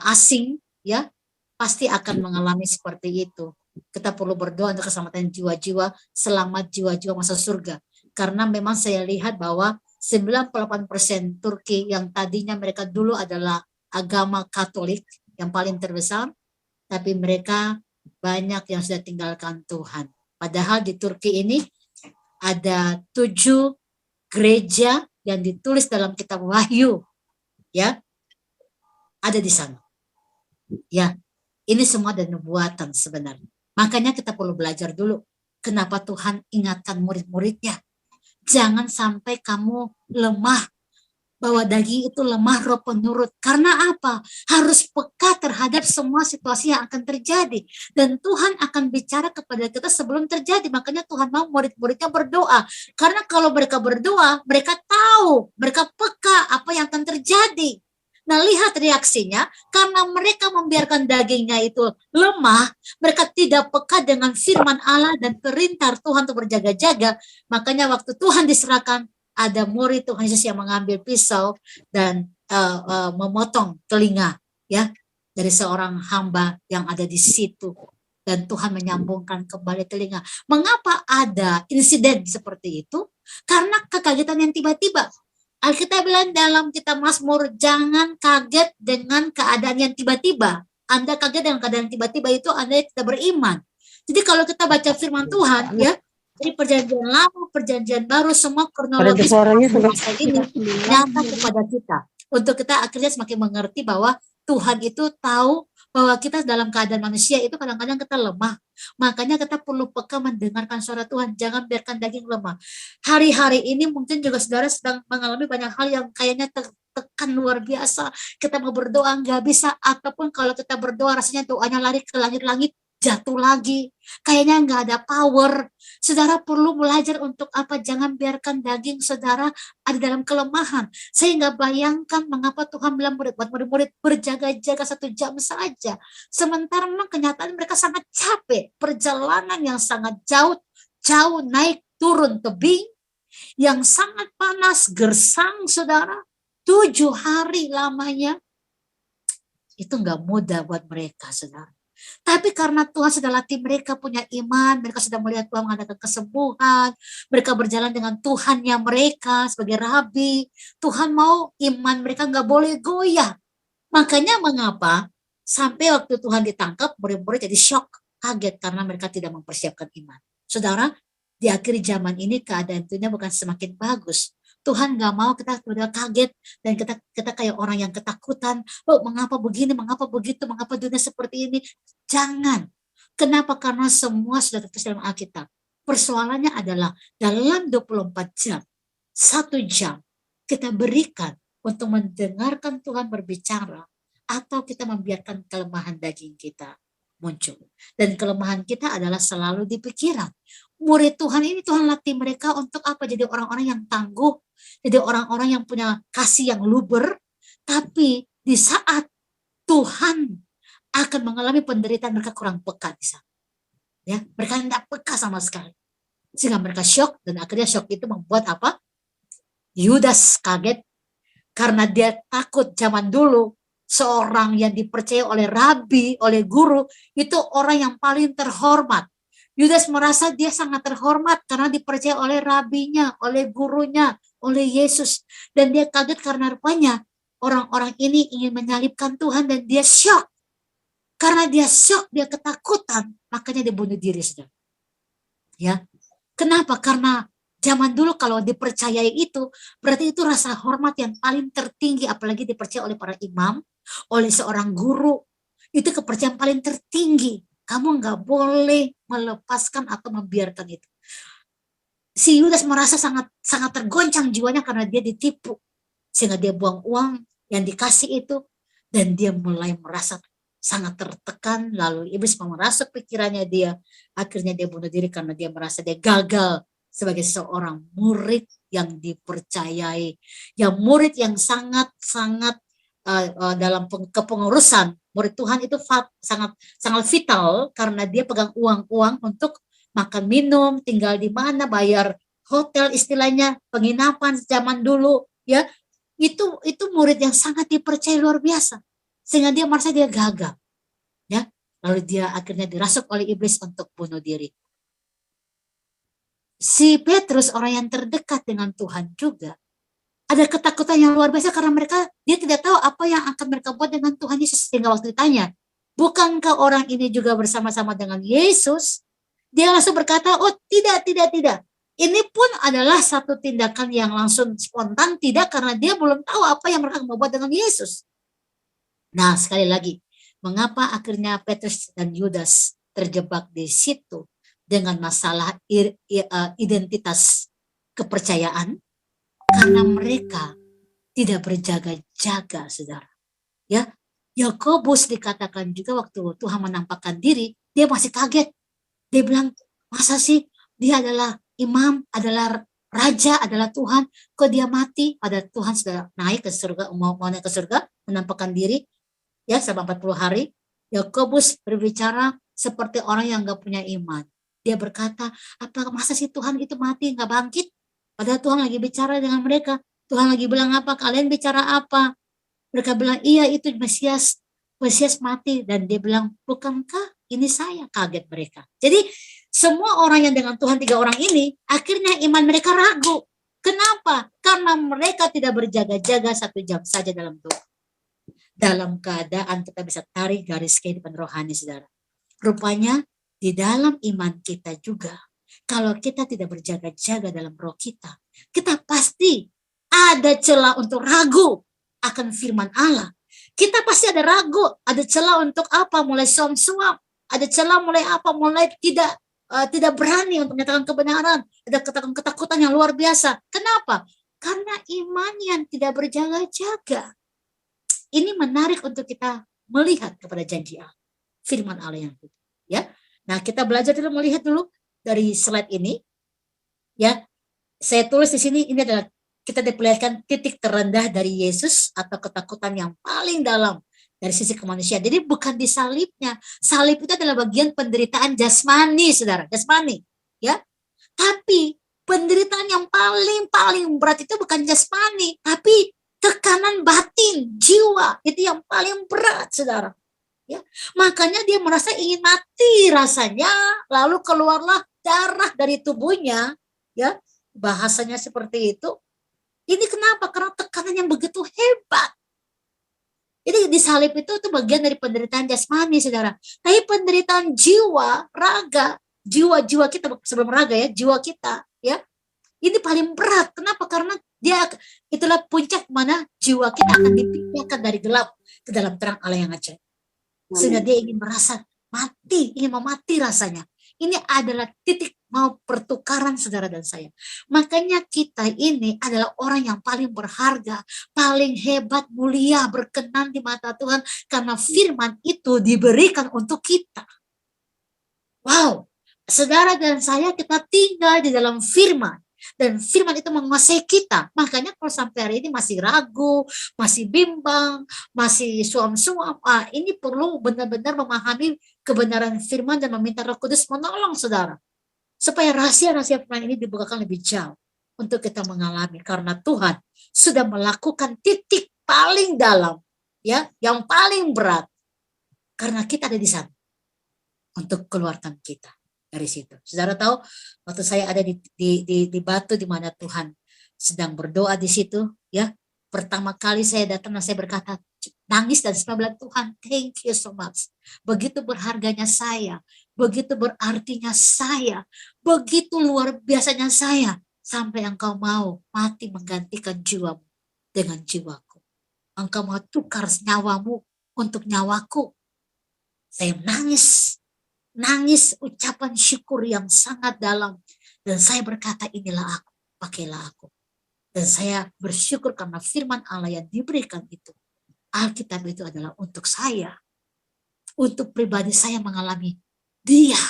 asing, ya pasti akan mengalami seperti itu. Kita perlu berdoa untuk keselamatan jiwa-jiwa, selamat jiwa-jiwa masuk surga. Karena memang saya lihat bahwa 98% Turki yang tadinya mereka dulu adalah agama Katolik yang paling terbesar, tapi mereka banyak yang sudah tinggalkan Tuhan. Padahal di Turki ini ada 7 gereja yang ditulis dalam kitab Wahyu, ya, ada di sana. Ya, ini semua ada nubuatan sebenarnya. Makanya kita perlu belajar dulu kenapa Tuhan ingatkan murid-muridnya. Jangan sampai kamu lemah. bahwa daging itu lemah roh penurut. Karena apa? Harus peka terhadap semua situasi yang akan terjadi. Dan Tuhan akan bicara kepada kita sebelum terjadi. Makanya Tuhan mau murid-muridnya berdoa. Karena kalau mereka berdoa, mereka tahu, mereka peka apa yang akan terjadi. Nah, lihat reaksinya, karena mereka membiarkan dagingnya itu lemah, mereka tidak peka dengan firman Allah dan perintah Tuhan untuk berjaga-jaga. Makanya waktu Tuhan diserahkan, ada murid Tuhan Yesus yang mengambil pisau dan memotong telinga ya dari seorang hamba yang ada di situ, dan Tuhan menyambungkan kembali telinga. Mengapa ada insiden seperti itu? Karena kekagetan yang tiba-tiba. Alkitab bilang dalam kitab Mazmur, jangan kaget dengan keadaan yang tiba-tiba. Anda kaget dengan keadaan yang tiba-tiba itu Anda tidak beriman. Jadi kalau kita baca firman Tuhan ya, jadi perjanjian lama, perjanjian baru, semua kronologis masa ini nyata kepada kita. Untuk kita akhirnya semakin mengerti bahwa Tuhan itu tahu bahwa kita dalam keadaan manusia itu kadang-kadang kita lemah. Makanya kita perlu peka mendengarkan suara Tuhan. Jangan biarkan daging lemah. Hari-hari ini mungkin juga saudara sedang mengalami banyak hal yang kayaknya tertekan luar biasa. Kita mau berdoa nggak bisa. Ataupun kalau kita berdoa rasanya doanya lari ke langit-langit, jatuh lagi, kayaknya nggak ada power. Saudara perlu belajar untuk apa? Jangan biarkan daging saudara ada dalam kelemahan. Saya nggak bayangkan mengapa Tuhan bilang buat murid-murid berjaga-jaga 1 jam saja. Sementara memang kenyataan mereka sangat capek, perjalanan yang sangat jauh naik turun tebing, yang sangat panas, gersang saudara, 7 hari lamanya. Itu nggak mudah buat mereka saudara. Tapi karena Tuhan sudah latih mereka punya iman, mereka sudah melihat Tuhan mengadakan kesembuhan, mereka berjalan dengan Tuhannya mereka sebagai rabi. Tuhan mau iman mereka nggak boleh goyah. Makanya mengapa sampai waktu Tuhan ditangkap, murid-murid jadi shock, kaget karena mereka tidak mempersiapkan iman. Saudara, di akhir zaman ini keadaan dunia bukan semakin bagus. Tuhan nggak mau kita sudah kaget dan kita kayak orang yang ketakutan. Oh, mengapa begini, mengapa begitu, mengapa dunia seperti ini? Jangan. Kenapa? Karena semua sudah tertulis dalam Alkitab. Persoalannya adalah dalam 24 jam, 1 jam kita berikan untuk mendengarkan Tuhan berbicara, atau kita membiarkan kelemahan daging kita muncul. Dan kelemahan kita adalah selalu di pikiran. Murid Tuhan ini Tuhan latih mereka untuk apa? Jadi orang-orang yang tangguh, jadi orang-orang yang punya kasih yang luber. Tapi di saat Tuhan akan mengalami penderitaan, mereka kurang peka di sana. Ya, mereka tidak peka sama sekali. Sehingga mereka shock, dan akhirnya shock itu membuat apa? Yudas kaget karena dia takut. Zaman dulu seorang yang dipercaya oleh rabi, oleh guru, itu orang yang paling terhormat. Yudas merasa dia sangat terhormat karena dipercaya oleh rabinya, oleh gurunya, oleh Yesus. Dan dia kaget karena rupanya orang-orang ini ingin menyalibkan Tuhan, dan dia shock. Karena dia shock, dia ketakutan, makanya dia bunuh diri. Ya, kenapa? Karena zaman dulu kalau dipercayai itu, berarti itu rasa hormat yang paling tertinggi, apalagi dipercaya oleh para imam, oleh seorang guru. Itu kepercayaan paling tertinggi. Kamu nggak boleh melepaskan atau membiarkan itu. Si Yudas merasa sangat tergoncang jiwanya karena dia ditipu. Sehingga dia buang uang yang dikasih itu, dan dia mulai merasa sangat tertekan. Lalu iblis memerasuk pikirannya dia. Akhirnya dia bunuh diri karena dia merasa dia gagal sebagai seorang murid yang dipercayai. Yang murid yang sangat dalam kepengurusan. Murid Tuhan itu sangat vital karena dia pegang uang untuk makan minum, tinggal di mana, bayar hotel istilahnya, penginapan zaman dulu ya. Itu murid yang sangat dipercaya luar biasa. Sehingga dia merasa dia gagal. Ya. Lalu dia akhirnya dirasuk oleh iblis untuk bunuh diri. Si Petrus, orang yang terdekat dengan Tuhan juga, ada ketakutan yang luar biasa karena dia tidak tahu apa yang akan mereka buat dengan Tuhan Yesus. Sehingga waktu ditanya, bukankah orang ini juga bersama-sama dengan Yesus? Dia langsung berkata, oh tidak. Ini pun adalah satu tindakan yang langsung spontan, tidak, karena dia belum tahu apa yang mereka mau buat dengan Yesus. Nah, sekali lagi, mengapa akhirnya Petrus dan Yudas terjebak di situ dengan masalah identitas kepercayaan? Karena mereka tidak berjaga-jaga, saudara. Ya, Yakobus dikatakan juga waktu Tuhan menampakkan diri, dia masih kaget. Dia bilang, masa sih dia adalah imam, adalah raja, adalah Tuhan, kok dia mati? Pada Tuhan sudah naik ke surga, mau naik ke surga, menampakkan diri, ya selama 40 hari. Yakobus berbicara seperti orang yang gak punya iman. Dia berkata, apa masa sih Tuhan itu mati, gak bangkit? Padahal Tuhan lagi bicara dengan mereka. Tuhan lagi bilang apa? Kalian bicara apa? Mereka bilang, iya itu Mesias. Mesias mati. Dan dia bilang, bukankah ini saya? Kaget mereka. Jadi semua orang yang dengan Tuhan 3 orang ini, akhirnya iman mereka ragu. Kenapa? Karena mereka tidak berjaga-jaga 1 jam saja dalam doa. Dalam keadaan kita bisa tarik garis kehidupan rohani, saudara. Rupanya di dalam iman kita juga, kalau kita tidak berjaga-jaga dalam roh kita pasti ada celah untuk ragu akan firman Allah. Kita pasti ada ragu, ada celah untuk apa? Mulai suam-suam, ada celah mulai apa? Mulai tidak berani untuk menyatakan kebenaran, ada ketakutan yang luar biasa. Kenapa? Karena iman yang tidak berjaga-jaga. Ini menarik untuk kita melihat kepada janji Allah, firman Allah yang itu. Ya, nah kita belajar dulu, melihat dulu dari slide ini. Ya, saya tulis di sini, ini adalah kita diperlihatkan titik terendah dari Yesus atau ketakutan yang paling dalam dari sisi kemanusiaan. Jadi bukan di salibnya. Salib itu adalah bagian penderitaan jasmani, saudara, jasmani. Ya, tapi penderitaan yang paling berat itu bukan jasmani, tapi tekanan batin, jiwa, itu yang paling berat, saudara. Ya, makanya dia merasa ingin mati rasanya, lalu keluarlah darah dari tubuhnya, ya, bahasanya seperti itu. Ini kenapa? Karena tekanan yang begitu hebat. Jadi di salib itu bagian dari penderitaan jasmani, saudara. Tapi penderitaan jiwa, raga, jiwa kita sebelum raga ya, jiwa kita, ya, ini paling berat. Kenapa? Karena itulah puncak mana jiwa kita akan dipindahkan dari gelap ke dalam terang Allah yang ajaib. Sehingga dia ingin merasa mati, ingin memati rasanya. Ini adalah titik mau pertukaran saudara dan saya. Makanya kita ini adalah orang yang paling berharga, paling hebat, mulia, berkenan di mata Tuhan. Karena firman itu diberikan untuk kita. Wow, saudara dan saya kita tinggal di dalam firman. Dan firman itu menguasai kita. Makanya kalau sampai hari ini masih ragu, masih bimbang, masih suam-suam, ini perlu benar-benar memahami kebenaran firman dan meminta Roh Kudus menolong saudara. Supaya rahasia-rahasia firman ini dibukakan lebih jauh untuk kita mengalami. Karena Tuhan sudah melakukan titik paling dalam, ya, yang paling berat. Karena kita ada di sana untuk keluarkan kita dari situ. Saudara tahu, waktu saya ada di batu di mana Tuhan sedang berdoa di situ, ya. Pertama kali saya datang dan saya berkata, nangis dan saya bilang, Tuhan, thank you so much. Begitu berharganya saya, begitu berartinya saya, begitu luar biasanya saya, sampai engkau mau mati menggantikan jiwamu dengan jiwaku. Engkau mau tukar nyawamu untuk nyawaku. Saya nangis ucapan syukur yang sangat dalam. Dan saya berkata, inilah aku, pakailah aku. Dan saya bersyukur karena firman Allah yang diberikan itu. Alkitab itu adalah untuk saya. Untuk pribadi saya mengalami dia.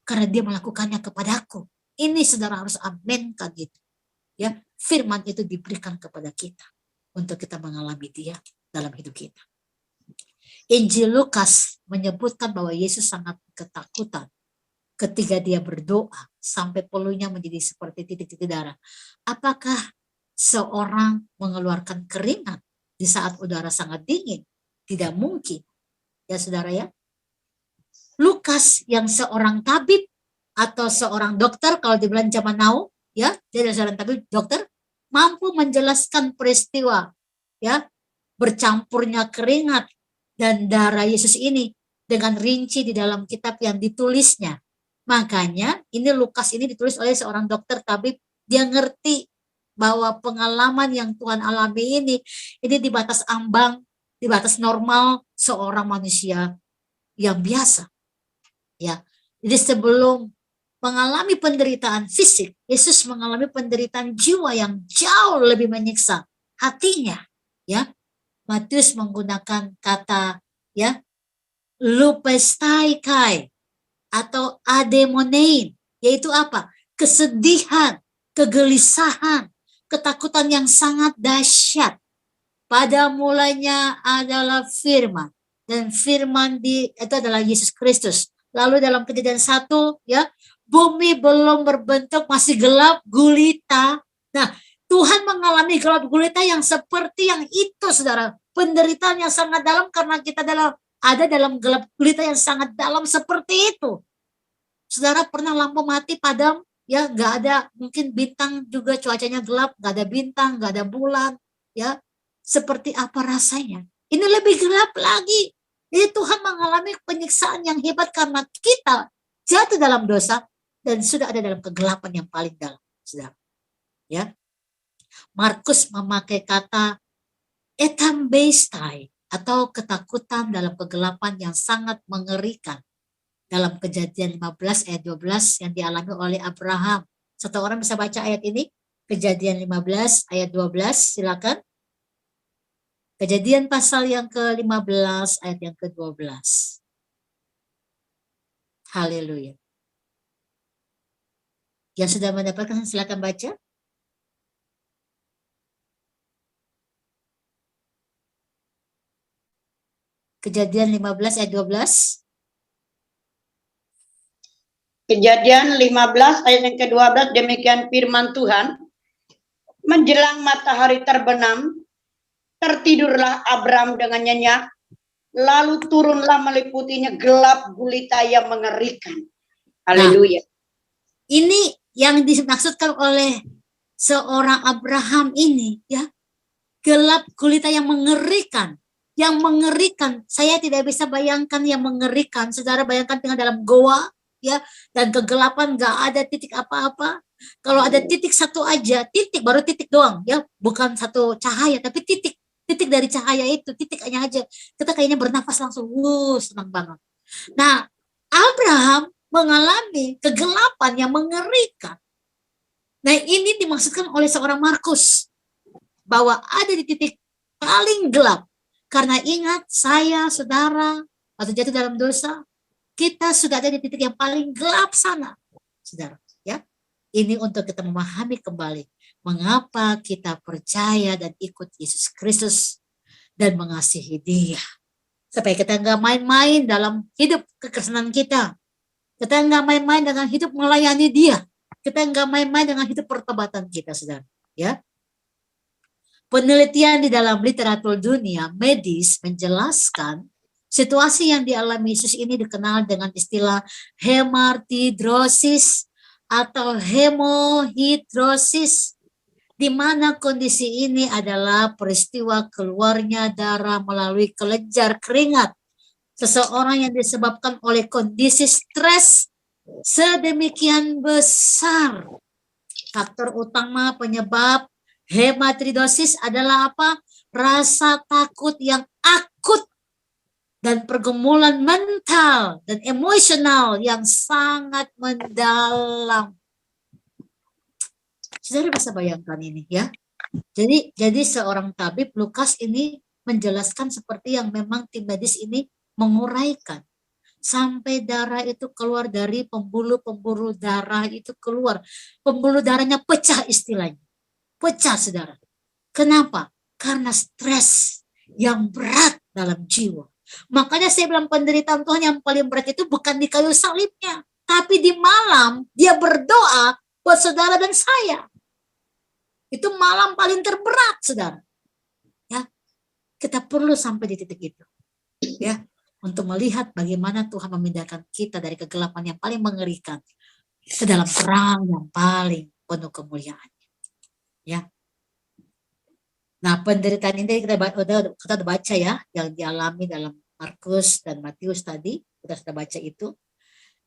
Karena dia melakukannya kepadaku. Ini saudara harus amenkan gitu. Ya, firman itu diberikan kepada kita. Untuk kita mengalami dia dalam hidup kita. Injil Lukas menyebutkan bahwa Yesus sangat ketakutan ketika dia berdoa sampai peluhnya menjadi seperti titik-titik darah. Apakah seorang mengeluarkan keringat di saat udara sangat dingin? Tidak mungkin. Ya saudara ya. Lukas yang seorang tabib atau seorang dokter, kalau dibilang zaman now, ya, dia adalah seorang tabib, dokter, mampu menjelaskan peristiwa, ya, bercampurnya keringat dan darah Yesus ini dengan rinci di dalam kitab yang ditulisnya. Makanya ini Lukas ini ditulis oleh seorang dokter tabib. Dia ngerti bahwa pengalaman yang Tuhan alami ini di batas ambang, di batas normal seorang manusia yang biasa. Ya, jadi sebelum mengalami penderitaan fisik, Yesus mengalami penderitaan jiwa yang jauh lebih menyiksa hatinya, ya. Matius menggunakan kata, ya, lupestaikai atau ademonein, yaitu apa? Kesedihan, kegelisahan, ketakutan yang sangat dahsyat. Pada mulanya adalah firman, dan firman itu adalah Yesus Kristus. Lalu dalam Kejadian 1, ya, bumi belum berbentuk, masih gelap gulita. Nah, Tuhan mengalami gelap gulita yang seperti yang itu, saudara. Penderitaan yang sangat dalam karena kita ada dalam gelap gulita yang sangat dalam seperti itu. Saudara pernah lampu mati padam, ya, nggak ada, mungkin bintang juga, cuacanya gelap, nggak ada bintang, nggak ada bulan, ya. Seperti apa rasanya? Ini lebih gelap lagi. Jadi Tuhan mengalami penyiksaan yang hebat karena kita jatuh dalam dosa dan sudah ada dalam kegelapan yang paling dalam, saudara. Ya, Markus memakai kata etambestai atau ketakutan dalam kegelapan yang sangat mengerikan dalam Kejadian 15 ayat 12 yang dialami oleh Abraham. Satu orang bisa baca ayat ini? Kejadian 15 ayat 12, silakan. Kejadian pasal yang ke-15 ayat yang ke-12. Haleluya. Yang sudah mendapatkan silakan baca. Kejadian 15 ayat 12.
Kejadian 15 ayat yang ke-12, demikian firman Tuhan. Menjelang matahari terbenam, tertidurlah Abram dengan nyenyak, lalu turunlah meliputinya gelap gulita yang mengerikan. Haleluya.
Ini yang dimaksudkan oleh seorang Abraham ini, ya. Gelap gulita yang mengerikan. Yang mengerikan, saya tidak bisa bayangkan yang mengerikan. Saudara bayangkan tinggal dalam goa, ya, dan kegelapan, nggak ada titik apa-apa. Kalau ada titik satu aja, titik, baru titik doang, ya, bukan satu cahaya, tapi titik dari cahaya itu, titik aja. Kita kayaknya bernafas langsung, senang banget. Nah, Abraham mengalami kegelapan yang mengerikan. Nah, ini dimaksudkan oleh seorang Markus, bahwa ada di titik paling gelap. Karena ingat, saya, saudara, waktu jatuh dalam dosa, kita sudah ada di titik yang paling gelap sana, saudara. Ya, ini untuk kita memahami kembali mengapa kita percaya dan ikut Yesus Kristus dan mengasihi Dia. Supaya kita nggak main-main dalam hidup kekristenan kita. Kita nggak main-main dengan hidup melayani Dia. Kita nggak main-main dengan hidup pertobatan kita, saudara. Ya. Penelitian di dalam literatur dunia medis menjelaskan situasi yang dialami Yesus ini dikenal dengan istilah hemartidrosis atau hemohidrosis, di mana kondisi ini adalah peristiwa keluarnya darah melalui kelenjar keringat seseorang yang disebabkan oleh kondisi stres sedemikian besar. Faktor utama penyebab hematidrosis adalah apa? Rasa takut yang akut dan pergumulan mental dan emosional yang sangat mendalam. Saudara bisa bayangkan ini, ya. Jadi seorang tabib Lukas ini menjelaskan seperti yang memang tim medis ini menguraikan. Sampai darah itu keluar dari pembuluh-pembuluh darah itu keluar. Pembuluh darahnya pecah istilahnya. Pecah, saudara. Kenapa? Karena stres yang berat dalam jiwa. Makanya saya bilang penderitaan Tuhan yang paling berat itu bukan di kayu salibnya, tapi di malam dia berdoa buat saudara dan saya. Itu malam paling terberat, saudara. Ya, kita perlu sampai di titik itu, ya, untuk melihat bagaimana Tuhan memindahkan kita dari kegelapan yang paling mengerikan ke dalam terang yang paling penuh kemuliaan. Ya. Nah, penderitaan ini kita udah baca, ya, yang dialami dalam Markus dan Matius tadi, kita sudah baca itu.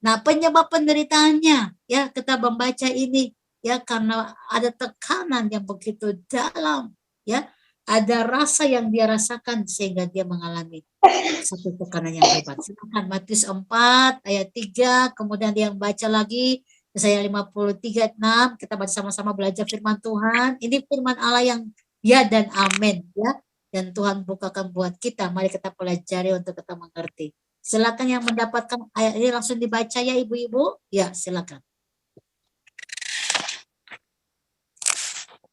Nah, penyebab penderitaannya, ya, kita membaca ini, ya, karena ada tekanan yang begitu dalam, ya, ada rasa yang dia rasakan sehingga dia mengalami satu tekanan yang hebat. Silakan Matius 4 ayat 3, kemudian dia baca lagi Yesaya 53 ayat 6, kita baca sama-sama belajar firman Tuhan. Ini firman Allah yang Ya dan amin ya. Dan Tuhan bukakan buat kita. Mari kita pelajari untuk kita mengerti. Silakan yang mendapatkan ayat ini langsung dibaca ya ibu-ibu. Ya silakan.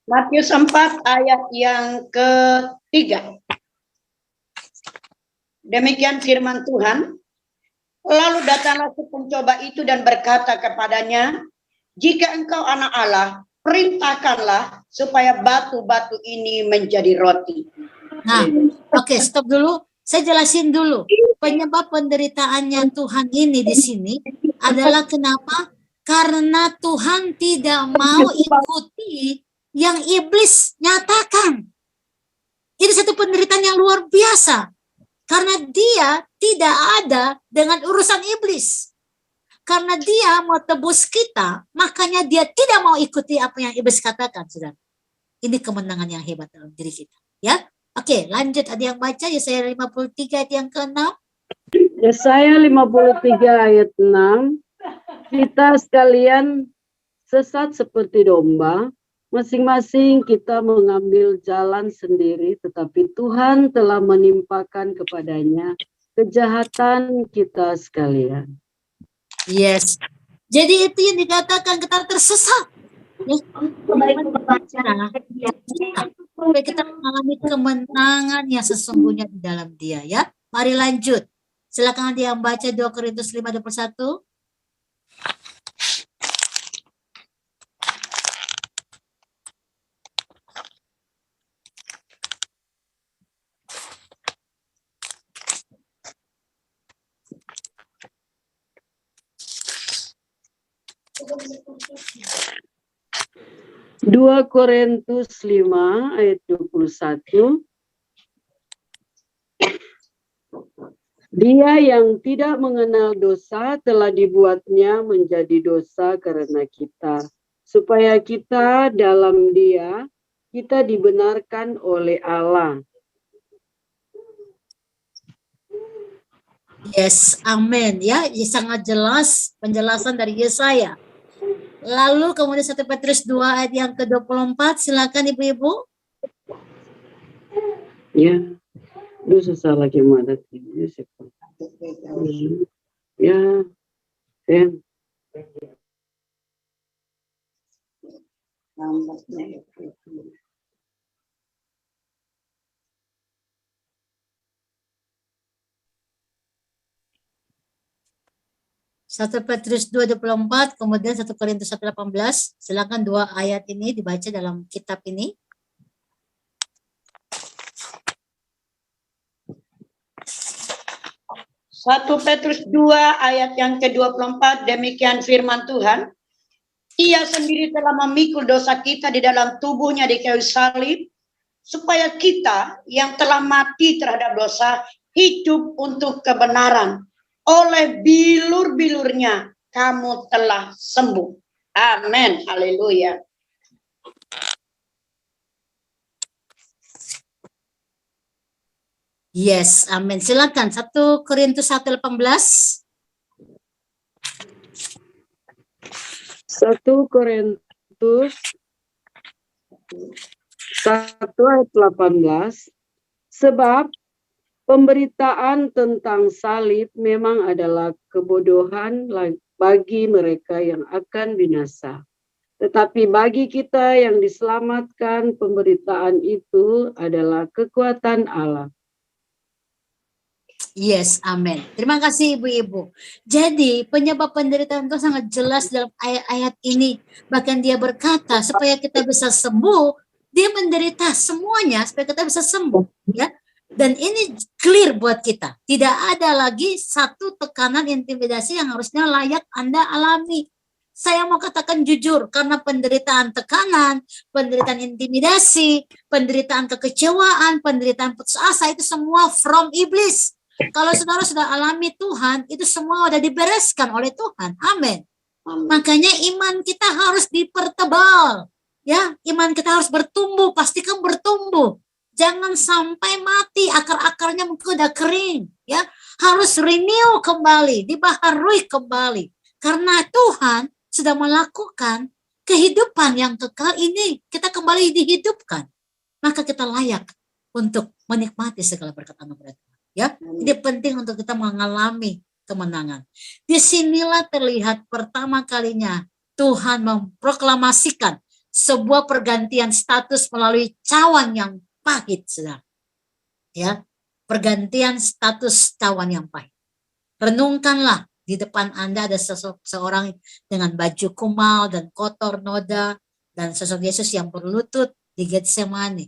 Matius 4 ayat yang ketiga. Demikian firman Tuhan. Lalu datanglah si pencoba itu dan berkata kepadanya, jika engkau anak Allah, perintahkanlah supaya batu-batu ini menjadi roti.
Nah, oke, stop dulu. Saya jelasin dulu. Penyebab penderitaannya Tuhan ini di sini adalah kenapa? Karena Tuhan tidak mau ikuti yang iblis nyatakan. Itu satu penderitaan yang luar biasa. Karena dia tidak ada dengan urusan iblis. Karena dia mau tebus kita, makanya dia tidak mau ikuti apa yang iblis katakan, saudara. Ini kemenangan yang hebat dalam diri kita. Ya, oke, lanjut. Ada yang baca Yesaya 53 ayat yang ke-6.
Yesaya 53 ayat 6. Kita sekalian sesat seperti domba, masing-masing kita mengambil jalan sendiri, tetapi Tuhan telah menimpakan kepadanya kejahatan kita sekalian.
Yes. Jadi itu yang dikatakan kita tersesat. Ya, kembali membaca. Supaya kita mengalami kemenangan yang sesungguhnya di dalam Dia. Ya, mari lanjut. Silakan ada yang baca 2 Korintus 5:21.
Dua Korintus 5 ayat 21. Dia yang tidak mengenal dosa telah dibuatnya menjadi dosa karena kita, supaya kita dalam Dia kita dibenarkan oleh Allah.
Yes, amin. Ya, sangat jelas penjelasan dari Yesaya. Lalu kemudian 1 Petrus 2 ayat yang ke-24, silakan ibu-ibu.
Ya, dosa salah gimana? Ya, Sen.
Satu Petrus 2:24, kemudian 1 Korintus 1:18. Silakan dua ayat ini dibaca dalam kitab ini.
Satu Petrus 2 ayat yang ke-24, demikian firman Tuhan. Ia sendiri telah memikul dosa kita di dalam tubuhnya di kayu salib, supaya kita yang telah mati terhadap dosa hidup untuk kebenaran. Oleh bilur-bilurnya kamu telah sembuh. Amin. Haleluya.
Yes, amin. Silakan 1 Korintus 1:18.
1 Korintus 1 ayat 18. Sebab pemberitaan tentang salib memang adalah kebodohan bagi mereka yang akan binasa. Tetapi bagi kita yang diselamatkan, pemberitaan itu adalah kekuatan Allah.
Yes, amin. Terima kasih ibu-ibu. Jadi penyebab penderitaan itu sangat jelas dalam ayat-ayat ini. Bahkan dia berkata supaya kita bisa sembuh, dia menderita semuanya supaya kita bisa sembuh. Ya. Dan ini clear buat kita. Tidak ada lagi satu tekanan intimidasi yang harusnya layak Anda alami. Saya mau katakan jujur, karena penderitaan tekanan, penderitaan intimidasi, penderitaan kekecewaan, penderitaan putus asa, itu semua from iblis. Kalau saudara sudah alami Tuhan, itu semua sudah dibereskan oleh Tuhan. Amin. Makanya iman kita harus dipertebal. Ya, iman kita harus bertumbuh, pastikan bertumbuh. Jangan sampai mati, akar-akarnya mungkin udah kering. Ya, harus renew kembali, dibaharui kembali. Karena Tuhan sudah melakukan kehidupan yang kekal ini, kita kembali dihidupkan. maka kita layak untuk menikmati segala berkat anugerah Tuhan. Ya, ini penting untuk kita mengalami kemenangan. Disinilah terlihat pertama kalinya Tuhan memproklamasikan sebuah pergantian status melalui cawan yang pahit, saudara. Ya, pergantian status cawan yang pahit. Renungkanlah, di depan Anda ada seorang dengan baju kumal dan kotor noda, dan sosok Yesus yang berlutut di Getsemani.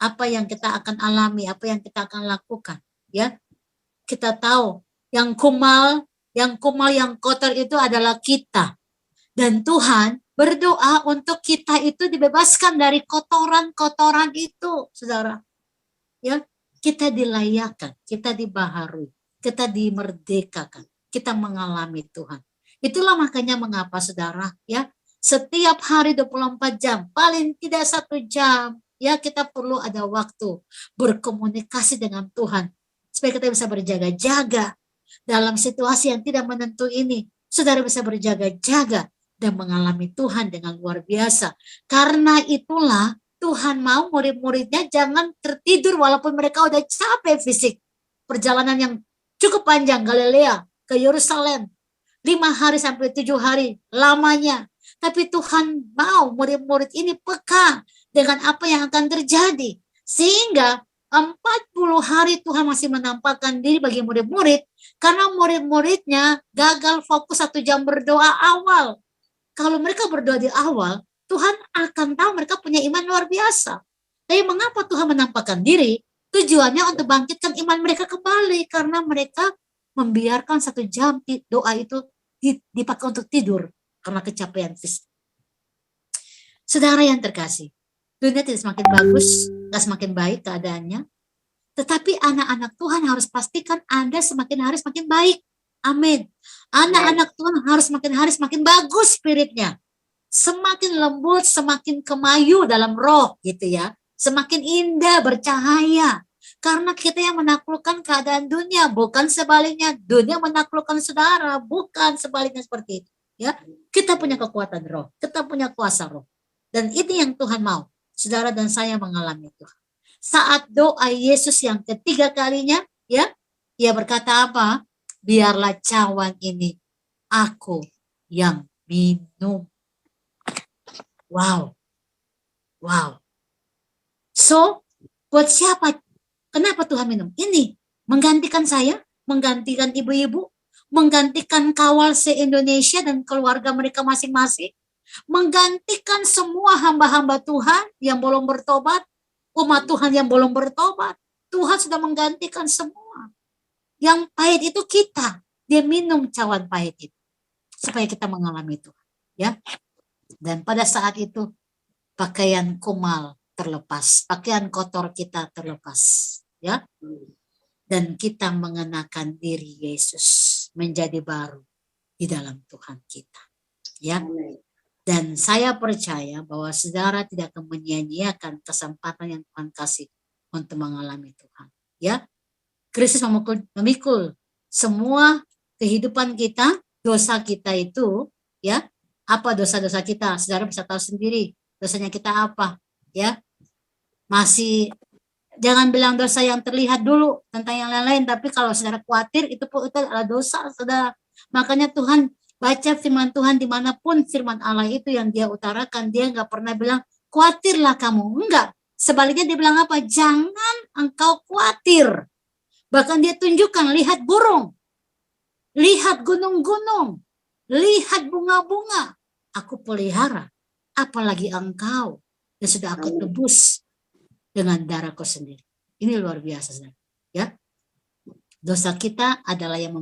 Apa yang kita akan alami, apa yang kita akan lakukan, ya? Kita tahu yang kumal, yang kotor itu adalah kita. Dan Tuhan berdoa untuk kita itu dibebaskan dari kotoran-kotoran itu, saudara. Ya, kita dilayakan, kita dibaharui, kita dimerdekakan, kita mengalami Tuhan. Itulah makanya mengapa, saudara, ya, setiap hari 24 jam, paling tidak 1 jam, ya, kita perlu ada waktu berkomunikasi dengan Tuhan supaya kita bisa berjaga-jaga dalam situasi yang tidak menentu ini. Saudara bisa berjaga-jaga dan mengalami Tuhan dengan luar biasa. Karena itulah Tuhan mau murid-muridnya jangan tertidur walaupun mereka udah capek fisik. Perjalanan yang cukup panjang, Galilea ke Yerusalem, 5 hari sampai 7 hari lamanya. Tapi Tuhan mau murid-murid ini peka dengan apa yang akan terjadi. Sehingga 40 hari Tuhan masih menampakkan diri bagi murid-murid karena murid-muridnya gagal fokus 1 jam berdoa awal. Kalau mereka berdoa di awal, Tuhan akan tahu mereka punya iman luar biasa. Tapi mengapa Tuhan menampakkan diri? Tujuannya untuk bangkitkan iman mereka kembali karena mereka membiarkan 1 jam doa itu dipakai untuk tidur karena kecapean fisik. Saudara yang terkasih, dunia tidak semakin bagus, tidak semakin baik keadaannya, tetapi anak-anak Tuhan harus pastikan Anda semakin hari semakin baik. Amin. Anak-anak Tuhan harus semakin hari semakin bagus spiritnya. Semakin lembut, semakin kemayu dalam roh gitu ya. Semakin indah, bercahaya. Karena kita yang menaklukkan keadaan dunia, bukan sebaliknya. Dunia menaklukkan saudara, bukan sebaliknya seperti itu. Ya, kita punya kekuatan roh, kita punya kuasa roh. Dan ini yang Tuhan mau. Saudara dan saya mengalami itu. Saat doa Yesus yang ketiga kalinya, ya, ia berkata apa? Biarlah cawan ini aku yang minum. Wow. Wow. So, buat siapa? Kenapa Tuhan minum? Ini menggantikan saya, menggantikan ibu-ibu, menggantikan kawal se-Indonesia dan keluarga mereka masing-masing, menggantikan semua hamba-hamba Tuhan yang belum bertobat, umat Tuhan yang belum bertobat. Tuhan sudah menggantikan semua. Yang pahit itu kita. Dia minum cawan pahit itu supaya kita mengalami Tuhan, ya. Dan pada saat itu pakaian kumal terlepas, pakaian kotor kita terlepas, ya. Dan kita mengenakan diri Yesus menjadi baru di dalam Tuhan kita, ya. Dan saya percaya bahwa saudara tidak akan menyia-nyiakan kesempatan yang Tuhan kasih untuk mengalami Tuhan, ya. Kristus memikul semua kehidupan kita, dosa kita itu, ya. Apa dosa-dosa kita? Saudara bisa tahu sendiri dosanya kita apa, ya. Masih jangan bilang dosa yang terlihat dulu tentang yang lain-lain, tapi kalau saudara khawatir itu adalah dosa, saudara. Makanya Tuhan baca firman Tuhan dimanapun firman Allah itu yang dia utarakan, dia nggak pernah bilang khawatirlah kamu, enggak. Sebaliknya dia bilang apa? Jangan engkau khawatir. Bahkan dia tunjukkan, lihat burung, lihat gunung-gunung, lihat bunga-bunga, aku pelihara, apalagi engkau yang sudah aku tebus dengan darahku sendiri. Ini luar biasa, saudara, ya. Dosa kita adalah yang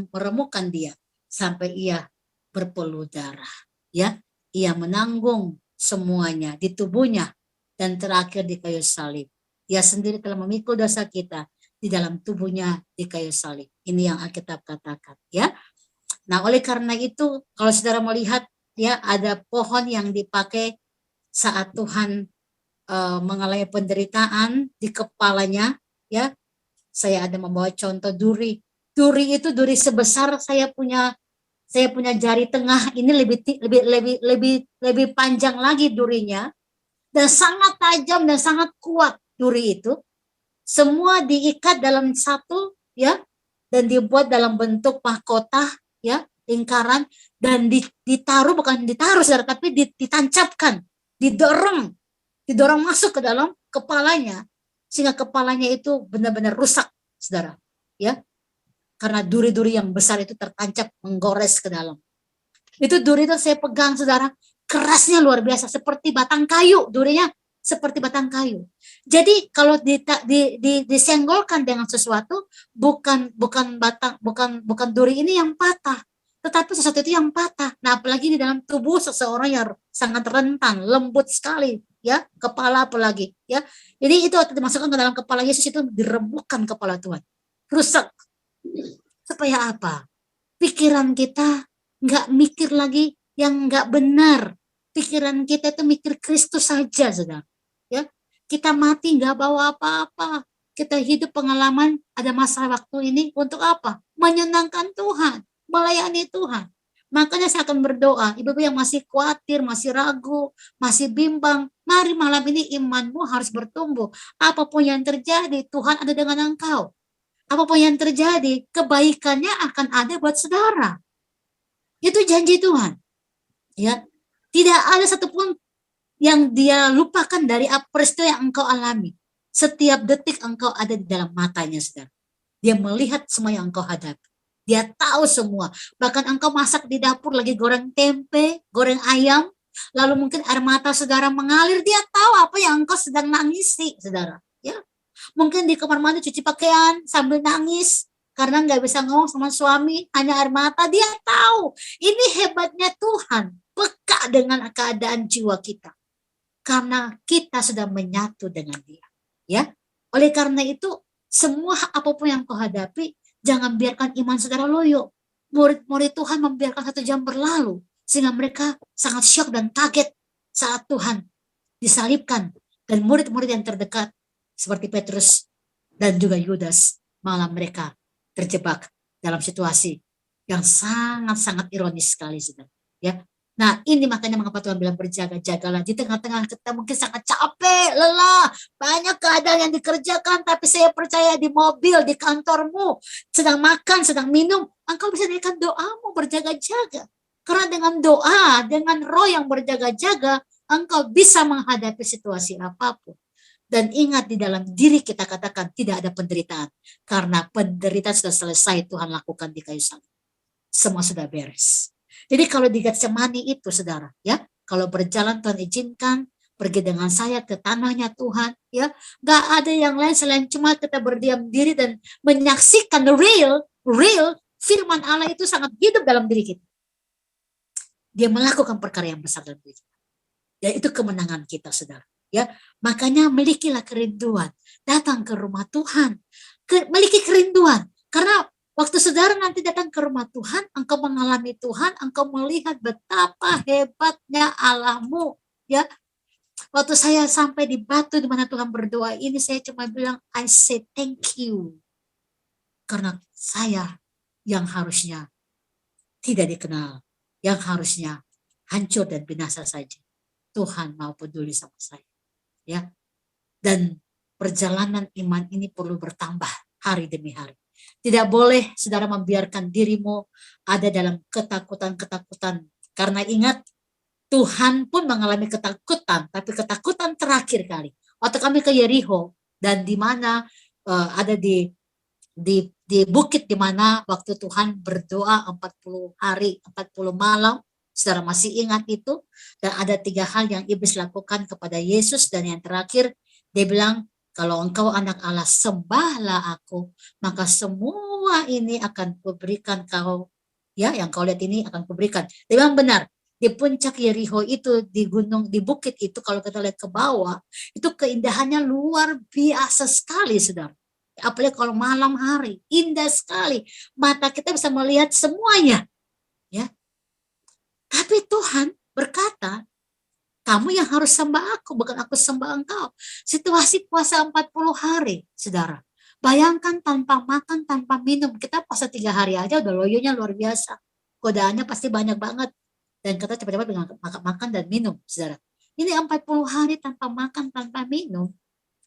meremukkan dia sampai ia berpeluh darah, ya. Ia menanggung semuanya di tubuhnya dan terakhir di kayu salib. Ia sendiri telah memikul dosa kita di dalam tubuhnya di kayu salib. Ini yang Alkitab katakan, ya. Nah, oleh karena itu kalau saudara melihat, ya, ada pohon yang dipakai saat Tuhan mengalami penderitaan di kepalanya, ya. Saya ada membawa contoh duri. Duri itu duri sebesar saya punya jari tengah, ini lebih panjang lagi durinya. dan sangat tajam dan sangat kuat duri itu. Semua diikat dalam satu, ya, dan dibuat dalam bentuk mahkota, ya, lingkaran, dan ditaruh, bukan ditaruh saudara, tapi ditancapkan, didorong masuk ke dalam kepalanya, sehingga kepalanya itu benar-benar rusak saudara, ya, karena duri-duri yang besar itu tertancap menggores ke dalam. Itu duri itu saya pegang saudara, kerasnya luar biasa, seperti batang kayu, durinya seperti batang kayu. Jadi kalau disenggolkan dengan sesuatu, bukan duri ini yang patah, tetapi sesuatu itu yang patah. Nah, apalagi di dalam tubuh seseorang yang sangat rentan, lembut sekali, ya, kepala apalagi, ya. Jadi itu waktu dimasukkan ke dalam kepala Yesus, itu dirembukan kepala Tuhan, rusak. Supaya apa? Pikiran kita nggak mikir lagi yang nggak benar. Pikiran kita itu mikir Kristus saja, saudara. Ya, kita mati nggak bawa apa-apa. Kita hidup pengalaman ada masa waktu ini untuk apa? Menyenangkan Tuhan, melayani Tuhan. Makanya saya akan berdoa, ibu-ibu yang masih khawatir, masih ragu, masih bimbang, mari malam ini imanmu harus bertumbuh. Apapun yang terjadi, Tuhan ada dengan engkau. Apapun yang terjadi, kebaikannya akan ada buat saudara. Itu janji Tuhan. Ya, tidak ada satupun yang dia lupakan dari peristiwa yang engkau alami. Setiap detik engkau ada di dalam matanya, saudara. Dia melihat semua yang engkau hadapi. Dia tahu semua. Bahkan engkau masak di dapur lagi goreng tempe, goreng ayam, lalu mungkin air mata saudara mengalir, dia tahu apa yang engkau sedang nangisi, saudara. Ya, mungkin di kamar mandi cuci pakaian sambil nangis karena nggak bisa ngomong sama suami, hanya air mata. Dia tahu. Ini hebatnya Tuhan, peka dengan keadaan jiwa kita. Karena kita sudah menyatu dengan Dia, ya. Oleh karena itu, semua apapun yang kau hadapi, jangan biarkan iman saudara loyo. Murid-murid Tuhan membiarkan 1 jam berlalu, sehingga mereka sangat syok dan kaget saat Tuhan disalibkan. Dan murid-murid yang terdekat, seperti Petrus dan juga Yudas, malah mereka terjebak dalam situasi yang sangat-sangat ironis sekali, saudara. Ya. Nah, ini makanya mengapa Tuhan bilang berjaga-jagalah. Di tengah-tengah kita mungkin sangat capek, lelah, banyak keadaan yang dikerjakan, tapi saya percaya di mobil, di kantormu, sedang makan, sedang minum, engkau bisa naikkan doamu berjaga-jaga. Karena dengan doa, dengan roh yang berjaga-jaga, engkau bisa menghadapi situasi apapun. Dan ingat, di dalam diri kita katakan tidak ada penderitaan. Karena penderitaan sudah selesai Tuhan lakukan di kayu salib. Semua sudah beres. Jadi kalau di Getsemani itu, saudara, ya, kalau berjalan Tuhan izinkan, pergi dengan saya ke tanahnya Tuhan, ya, gak ada yang lain selain cuma kita berdiam diri dan menyaksikan real firman Allah itu sangat hidup dalam diri kita. Dia melakukan perkara yang besar dalam diri kita. Ya, itu kemenangan kita, saudara. Ya, makanya milikilah kerinduan, datang ke rumah Tuhan, miliki kerinduan, karena waktu saudara nanti datang ke rumah Tuhan, engkau mengalami Tuhan, engkau melihat betapa hebatnya Allahmu. Ya, waktu saya sampai di batu di mana Tuhan berdoa ini, saya cuma bilang, I say thank you, karena saya yang harusnya tidak dikenal, yang harusnya hancur dan binasa saja, Tuhan mau peduli sama saya. Ya, dan perjalanan iman ini perlu bertambah hari demi hari. Tidak boleh saudara membiarkan dirimu ada dalam ketakutan-ketakutan. Karena ingat, Tuhan pun mengalami ketakutan, tapi ketakutan terakhir kali. Waktu kami ke Yeriho, dan di mana ada di bukit di mana waktu Tuhan berdoa 40 hari, 40 malam, saudara masih ingat itu? Dan ada 3 hal yang iblis lakukan kepada Yesus, dan yang terakhir, dia bilang, kalau engkau anak Allah, sembahlah aku, maka semua ini akan kuberikan kau. Ya, yang kau lihat ini akan kuberikan. Dia bilang benar, di puncak Yeriho itu, di gunung, di bukit itu, kalau kita lihat ke bawah, itu keindahannya luar biasa sekali, saudara. Apalagi kalau malam hari, indah sekali. Mata kita bisa melihat semuanya. Ya. Tapi Tuhan berkata, kamu yang harus sembah aku, bukan aku sembah engkau. Situasi puasa 40 hari, saudara. Bayangkan tanpa makan, tanpa minum. Kita puasa 3 hari aja udah loyonya luar biasa. Godaannya pasti banyak banget. Dan kita cepat-cepat dengan makan dan minum, saudara. Ini 40 hari tanpa makan, tanpa minum.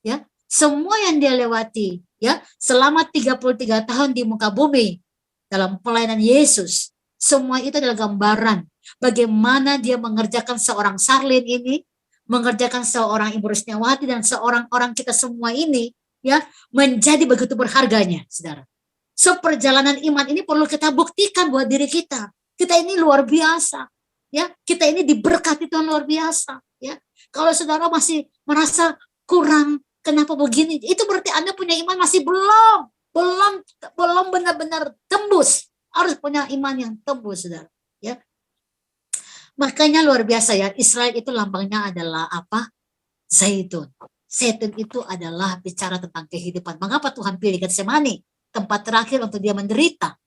Ya, semua yang dia lewati, ya, selama 33 tahun di muka bumi dalam pelayanan Yesus, semua itu adalah gambaran bagaimana dia mengerjakan seorang Sarlin ini, mengerjakan seorang Ibu Rusniawati dan seorang orang kita semua ini, ya, menjadi begitu berharganya, saudara. So, perjalanan iman ini perlu kita buktikan buat diri kita. Kita ini luar biasa, ya. Kita ini diberkati Tuhan luar biasa, ya. Kalau saudara masih merasa kurang, kenapa begini? Itu berarti Anda punya iman masih belum benar-benar tembus. Harus punya iman yang tembus, saudara. Ya, makanya luar biasa ya. Israel itu lambangnya adalah apa? Zaitun. Zaitun itu adalah bicara tentang kehidupan. Mengapa Tuhan pilih Getsemani, tempat terakhir untuk dia menderita?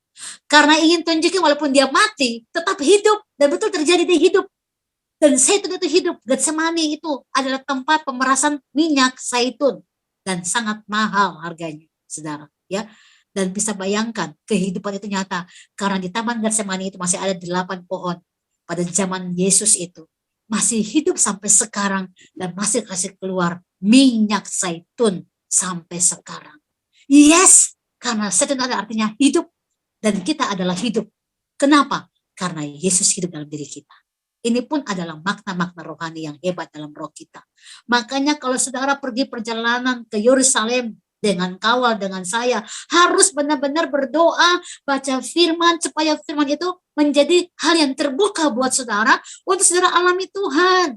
Karena ingin tunjukin walaupun dia mati, tetap hidup dan betul terjadi dia hidup. Dan zaitun itu hidup. Getsemani itu adalah tempat pemerasan minyak zaitun dan sangat mahal harganya, saudara. Ya, dan bisa bayangkan kehidupan itu nyata karena di Taman Getsemani itu masih ada 8 pohon pada zaman Yesus itu masih hidup sampai sekarang dan masih kasih keluar minyak zaitun sampai sekarang. Yes, karena zaitun ada artinya hidup dan kita adalah hidup. Kenapa? Karena Yesus hidup dalam diri kita. Ini pun adalah makna-makna rohani yang hebat dalam roh kita. Makanya kalau saudara pergi perjalanan ke Yerusalem dengan kawal dengan saya, harus benar-benar berdoa, baca firman, supaya firman itu menjadi hal yang terbuka buat saudara, untuk saudara alami Tuhan.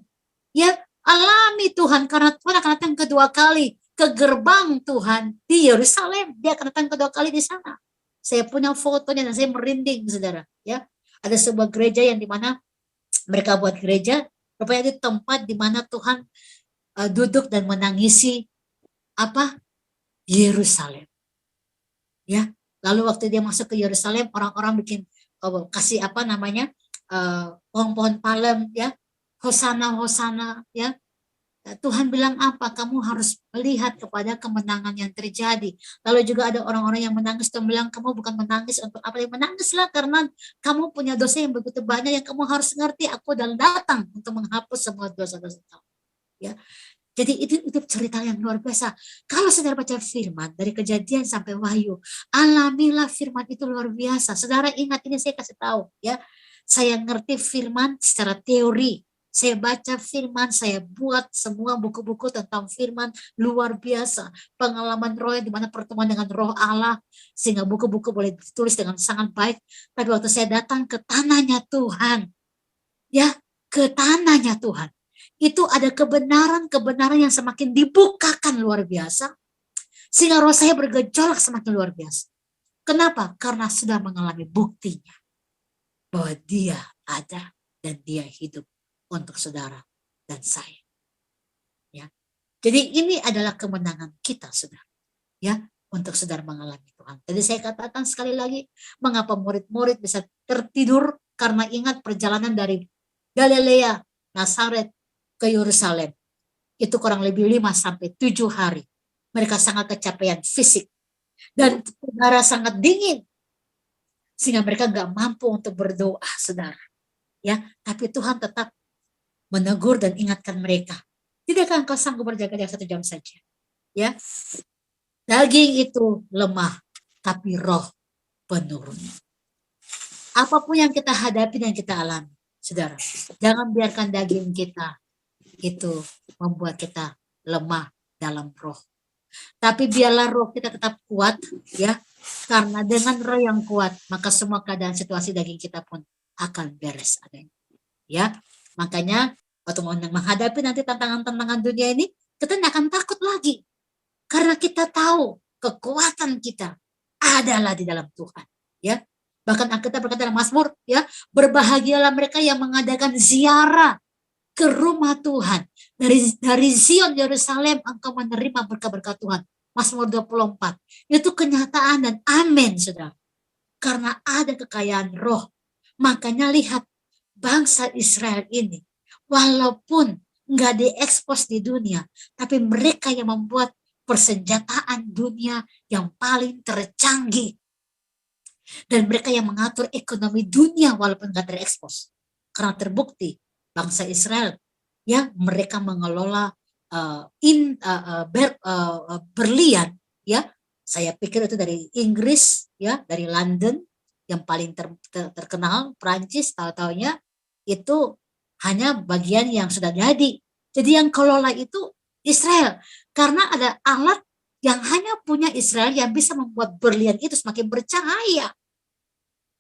Ya, alami Tuhan, karena Tuhan akan datang kedua kali ke gerbang Tuhan di Yerusalem. Dia akan datang kedua kali di sana. Saya punya fotonya dan saya merinding, saudara. Ya, ada sebuah gereja yang dimana mereka buat gereja, rupanya itu tempat dimana Tuhan duduk dan menangisi apa? Yerusalem. Ya, lalu waktu dia masuk ke Yerusalem, orang-orang bikin kasih apa namanya? Pohon-pohon palem, ya. Hosana, hosana, ya. Tuhan bilang apa? Kamu harus melihat kepada kemenangan yang terjadi. Lalu juga ada orang-orang yang menangis dan bilang, kamu bukan menangis untuk apa? Yang menangislah karena kamu punya dosa yang begitu banyak yang kamu harus ngerti. Aku datang untuk menghapus semua dosa-dosa kamu. Ya. Jadi itu cerita yang luar biasa. Kalau saudara baca firman dari Kejadian sampai Wahyu, alamilah firman itu luar biasa. Saudara ingat, ini saya kasih tahu, ya. Saya ngerti firman secara teori. Saya baca firman, saya buat semua buku-buku tentang firman luar biasa. Pengalaman roh di mana pertemuan dengan roh Allah, sehingga buku-buku boleh ditulis dengan sangat baik. Tapi waktu saya datang ke tanahnya Tuhan, ya, ke tanahnya Tuhan, itu ada kebenaran-kebenaran yang semakin dibukakan luar biasa, sehingga roh saya bergejolak semakin luar biasa. Kenapa? Karena sudah mengalami buktinya bahwa dia ada dan dia hidup untuk saudara dan saya. Ya, jadi ini adalah kemenangan kita, saudara. Ya, untuk saudara mengalami Tuhan. Jadi saya katakan sekali lagi, mengapa murid-murid bisa tertidur? Karena ingat perjalanan dari Galilea, Nazaret ke Yerusalem, itu kurang lebih 5-7 hari. Mereka sangat kecapean fisik dan udara sangat dingin, sehingga mereka nggak mampu untuk berdoa, saudara. Ya, tapi Tuhan tetap menegur dan ingatkan mereka. Tidakkah engkau sanggup berjaga-jaga 1 jam saja? Ya, daging itu lemah, tapi roh penurun. Apapun yang kita hadapi dan kita alami, saudara, jangan biarkan daging kita itu membuat kita lemah dalam roh. Tapi biarlah roh kita tetap kuat, ya. Karena dengan roh yang kuat, maka semua keadaan situasi daging kita pun akan beres adanya. Ya, makanya waktu menghadapi nanti tantangan-tantangan dunia ini, kita tidak akan takut lagi. Karena kita tahu kekuatan kita adalah di dalam Tuhan, ya. Bahkan kita berkata dalam Mazmur, ya, berbahagialah mereka yang mengadakan ziarah ke rumah Tuhan. Dari Zion Yerusalem engkau menerima berkat-berkat Tuhan. Mazmur 24. Itu kenyataan dan amin, saudara. Karena ada kekayaan roh. Makanya lihat bangsa Israel ini, walaupun nggak diekspos di dunia, tapi mereka yang membuat persenjataan dunia yang paling tercanggih. Dan mereka yang mengatur ekonomi dunia walaupun nggak terekspos. Karena terbukti bangsa Israel ya mereka mengelola berlian, ya. Saya pikir itu dari Inggris, ya, dari London yang paling terkenal, Prancis, tahu-taunya itu hanya bagian yang sudah jadi. Jadi yang kelola itu Israel, karena ada alat yang hanya punya Israel yang bisa membuat berlian itu semakin bercahaya.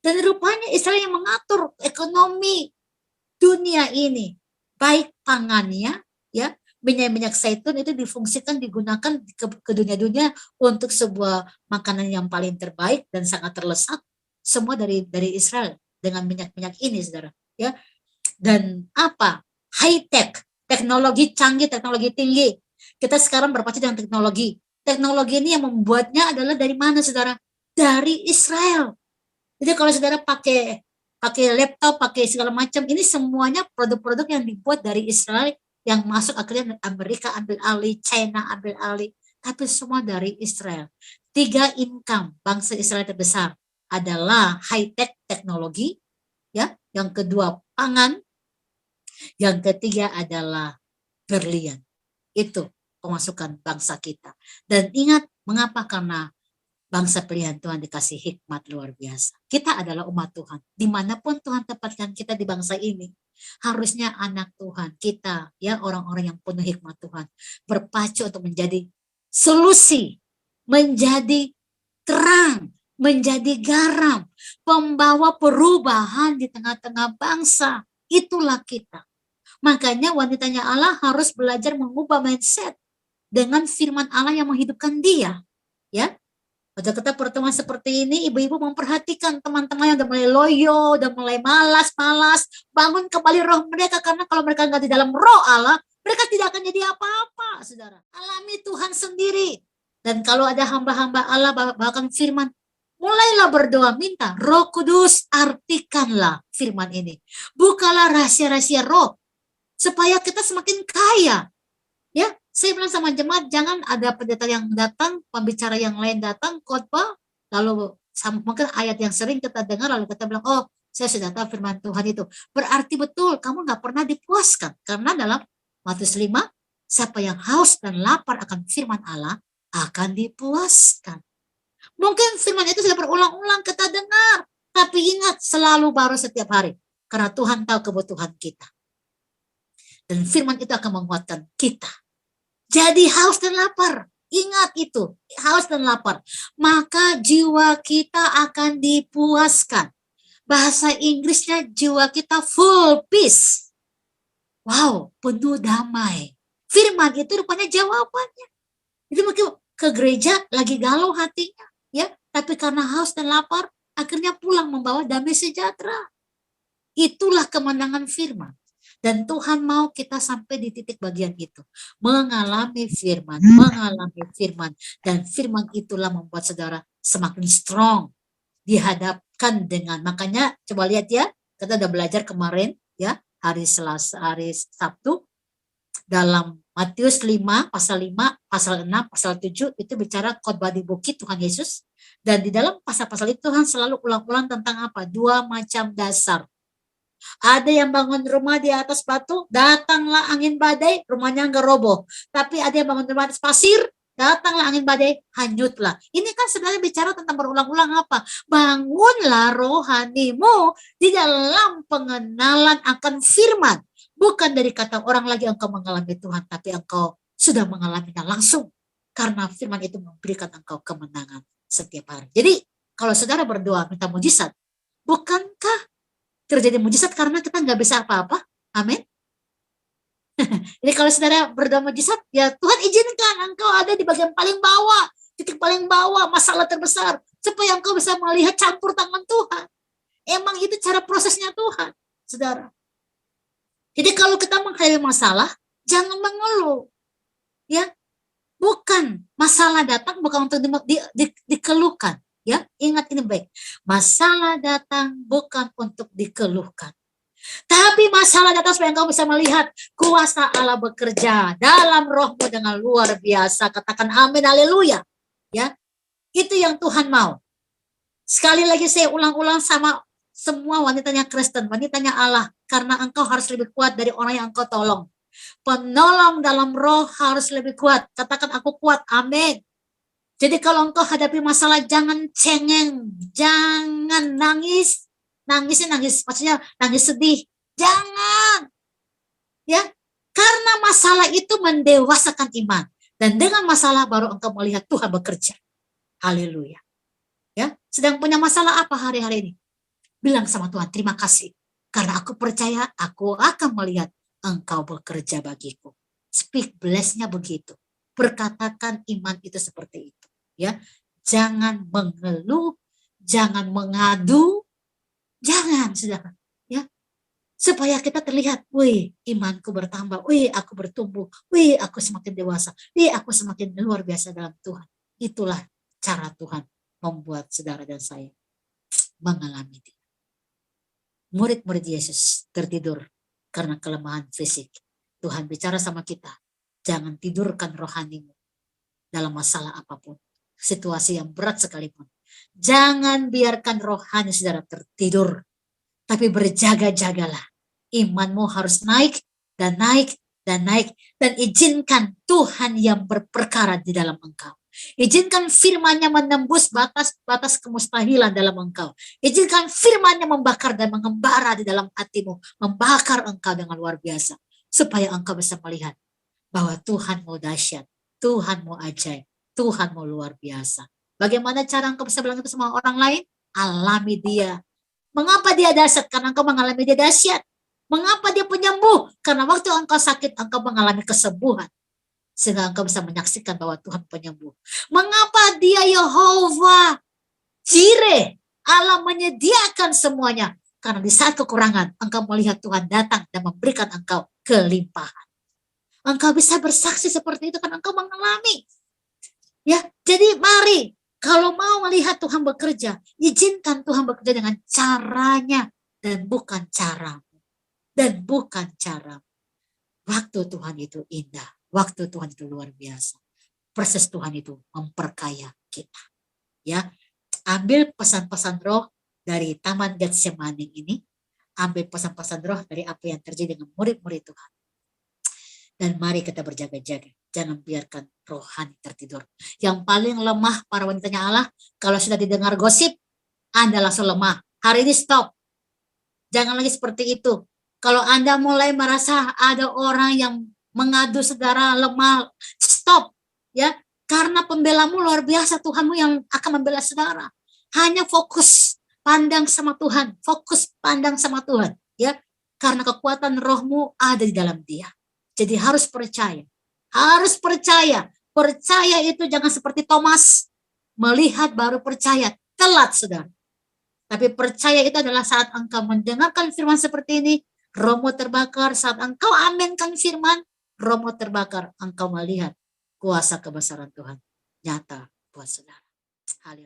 Dan rupanya Israel yang mengatur ekonomi dunia ini, baik pangannya, ya, minyak zaitun itu difungsikan, digunakan ke dunia-dunia untuk sebuah makanan yang paling terbaik dan sangat terlesat, semua dari Israel dengan minyak-minyak ini, saudara, ya. Dan apa? High tech, teknologi canggih, teknologi tinggi. Kita sekarang berpacu dengan teknologi. Teknologi ini yang membuatnya adalah dari mana, saudara? Dari Israel. Jadi kalau saudara pakai laptop, pakai segala macam, ini semuanya produk-produk yang dibuat dari Israel, yang masuk akhirnya Amerika ambil alih, China ambil alih, tapi semua dari Israel. 3 income bangsa Israel terbesar adalah high-tech teknologi, ya. Yang kedua pangan, yang ketiga adalah berlian. Itu pemasukan bangsa kita. Dan ingat, mengapa? Karena bangsa pilihan Tuhan dikasih hikmat luar biasa. Kita adalah umat Tuhan. Dimanapun Tuhan tempatkan kita di bangsa ini, harusnya anak Tuhan, kita, ya, orang-orang yang penuh hikmat Tuhan, berpacu untuk menjadi solusi, menjadi terang, menjadi garam, pembawa perubahan di tengah-tengah bangsa. Itulah kita. Makanya wanitanya Allah harus belajar mengubah mindset dengan firman Allah yang menghidupkan dia, ya. Pada kita pertemuan seperti ini, ibu-ibu memperhatikan teman-teman yang udah mulai loyo, udah mulai malas, bangun kembali roh mereka, karena kalau mereka nggak di dalam roh Allah, mereka tidak akan jadi apa-apa, saudara. Alami Tuhan sendiri. Dan kalau ada hamba-hamba Allah bahkan firman, mulailah berdoa, minta Roh Kudus, artikanlah firman ini. Bukalah rahasia-rahasia roh, supaya kita semakin kaya. Ya, saya bilang sama jemaat, jangan ada pendeta yang datang, pembicara yang lain datang, khotbah, lalu mungkin ayat yang sering kita dengar, lalu kita bilang, oh, saya sudah tahu firman Tuhan itu. Berarti betul, kamu nggak pernah dipuaskan. Karena dalam Matius 5, siapa yang haus dan lapar akan firman Allah, akan dipuaskan. Mungkin firman itu sudah berulang-ulang kita dengar, tapi ingat, selalu baru setiap hari. Karena Tuhan tahu kebutuhan kita. Dan firman itu akan menguatkan kita. Jadi haus dan lapar, ingat itu, haus dan lapar. Maka jiwa kita akan dipuaskan. Bahasa Inggrisnya jiwa kita full peace. Wow, penuh damai. Firman itu rupanya jawabannya. Jadi mungkin ke gereja lagi galau hatinya, ya, tapi karena haus dan lapar, akhirnya pulang membawa damai sejahtera. Itulah kemenangan firman. Dan Tuhan mau kita sampai di titik bagian itu. Mengalami firman. Dan firman itulah membuat saudara semakin strong. Dihadapkan dengan, makanya coba lihat ya, kita udah belajar kemarin ya, hari Sabtu, dalam Matius 5, pasal 5, pasal 6, pasal 7, itu bicara khotbah di bukit Tuhan Yesus. Dan di dalam pasal-pasal itu Tuhan selalu ulang-ulang tentang apa? 2 macam dasar. Ada yang bangun rumah di atas batu, datanglah angin badai, rumahnya enggak roboh. Tapi ada yang bangun rumah di atas pasir, datanglah angin badai, hanyutlah. Ini kan sebenarnya bicara tentang berulang-ulang apa? Bangunlah rohanimu di dalam pengenalan akan firman. Bukan dari kata orang lagi engkau mengalami Tuhan, tapi engkau sudah mengalaminya langsung. Karena firman itu memberikan engkau kemenangan setiap hari. Jadi kalau saudara berdoa minta mujizat, bukankah terjadi mujizat karena kita nggak bisa apa-apa? Amin. Jadi kalau saudara berdoa mujizat, ya Tuhan izinkan engkau ada di bagian paling bawah, titik paling bawah, masalah terbesar, supaya engkau bisa melihat campur tangan Tuhan. Emang itu cara prosesnya Tuhan, saudara. Jadi kalau kita menghadapi masalah, jangan mengeluh. Ya, bukan masalah datang bukan untuk dikeluhkan. Ya, ingat ini baik. Masalah datang bukan untuk dikeluhkan. Tapi masalah datang supaya engkau bisa melihat kuasa Allah bekerja dalam rohmu dengan luar biasa. Katakan amin, haleluya. Ya, itu yang Tuhan mau. Sekali lagi saya ulang-ulang sama semua wanitanya Kristen, wanitanya Allah. Karena engkau harus lebih kuat dari orang yang engkau tolong. Penolong dalam roh harus lebih kuat. Katakan aku kuat, amin. Jadi kalau engkau hadapi masalah jangan cengeng, jangan nangis. Nangisnya nangis, maksudnya nangis sedih. Jangan. Ya, karena masalah itu mendewasakan iman. Dan dengan masalah baru engkau melihat Tuhan bekerja. Haleluya. Ya, sedang punya masalah apa hari-hari ini? Bilang sama Tuhan, terima kasih. Karena aku percaya aku akan melihat engkau bekerja bagiku. Speak bless-nya begitu. Perkatakan iman itu seperti itu. Ya, jangan mengeluh, jangan mengadu, jangan, saudara. Ya, supaya kita terlihat, wih, imanku bertambah, wih, aku bertumbuh, wih, aku semakin dewasa, wih, aku semakin luar biasa dalam Tuhan. Itulah cara Tuhan membuat saudara dan saya mengalami itu. Murid-murid Yesus tertidur karena kelemahan fisik. Tuhan bicara sama kita, jangan tidurkan rohanimu dalam masalah apapun. Situasi yang berat sekalipun. Jangan biarkan rohani saudara tertidur. Tapi berjaga-jagalah. Imanmu harus naik dan naik dan naik. Dan izinkan Tuhan yang berperkara di dalam engkau. Izinkan firman-Nya menembus batas-batas kemustahilan dalam engkau. Izinkan firman-Nya membakar dan mengembara di dalam hatimu. Membakar engkau dengan luar biasa. Supaya engkau bisa melihat bahwa Tuhan mau dahsyat. Tuhan mau ajaib. Tuhan mau luar biasa. Bagaimana cara engkau bisa bilang itu sama orang lain? Alami dia. Mengapa dia dahsyat? Karena engkau mengalami dia dahsyat. Mengapa dia penyembuh? Karena waktu engkau sakit, engkau mengalami kesembuhan. Sehingga engkau bisa menyaksikan bahwa Tuhan penyembuh. Mengapa dia Yehova Jireh? Allah menyediakan semuanya. Karena di saat kekurangan, engkau melihat Tuhan datang dan memberikan engkau kelimpahan. Engkau bisa bersaksi seperti itu karena engkau mengalami. Ya, jadi mari kalau mau melihat Tuhan bekerja, izinkan Tuhan bekerja dengan caranya dan bukan caramu. Dan bukan caramu. Waktu Tuhan itu indah, waktu Tuhan itu luar biasa. Proses Tuhan itu memperkaya kita. Ya, ambil pesan-pesan roh dari Taman Getsemani ini, ambil pesan-pesan roh dari apa yang terjadi dengan murid-murid Tuhan. Dan mari kita berjaga-jaga. Jangan biarkan rohani tertidur. Yang paling lemah para wanitanya Allah, kalau sudah didengar gosip, Anda langsung lemah. Hari ini stop. Jangan lagi seperti itu. Kalau Anda mulai merasa ada orang yang mengadu saudara lemah, stop. Ya, karena pembelamu luar biasa, Tuhanmu yang akan membela saudara. Hanya fokus pandang sama Tuhan, fokus pandang sama Tuhan. Ya, karena kekuatan rohmu ada di dalam Dia. Jadi harus percaya. Harus percaya. Percaya itu jangan seperti Thomas. Melihat baru percaya. Telat, saudara. Tapi percaya itu adalah saat engkau mendengarkan firman seperti ini. Rohmu terbakar. Saat engkau aminkan firman. Rohmu terbakar. Engkau melihat kuasa kebesaran Tuhan. Nyata buat saudara. Haleluya.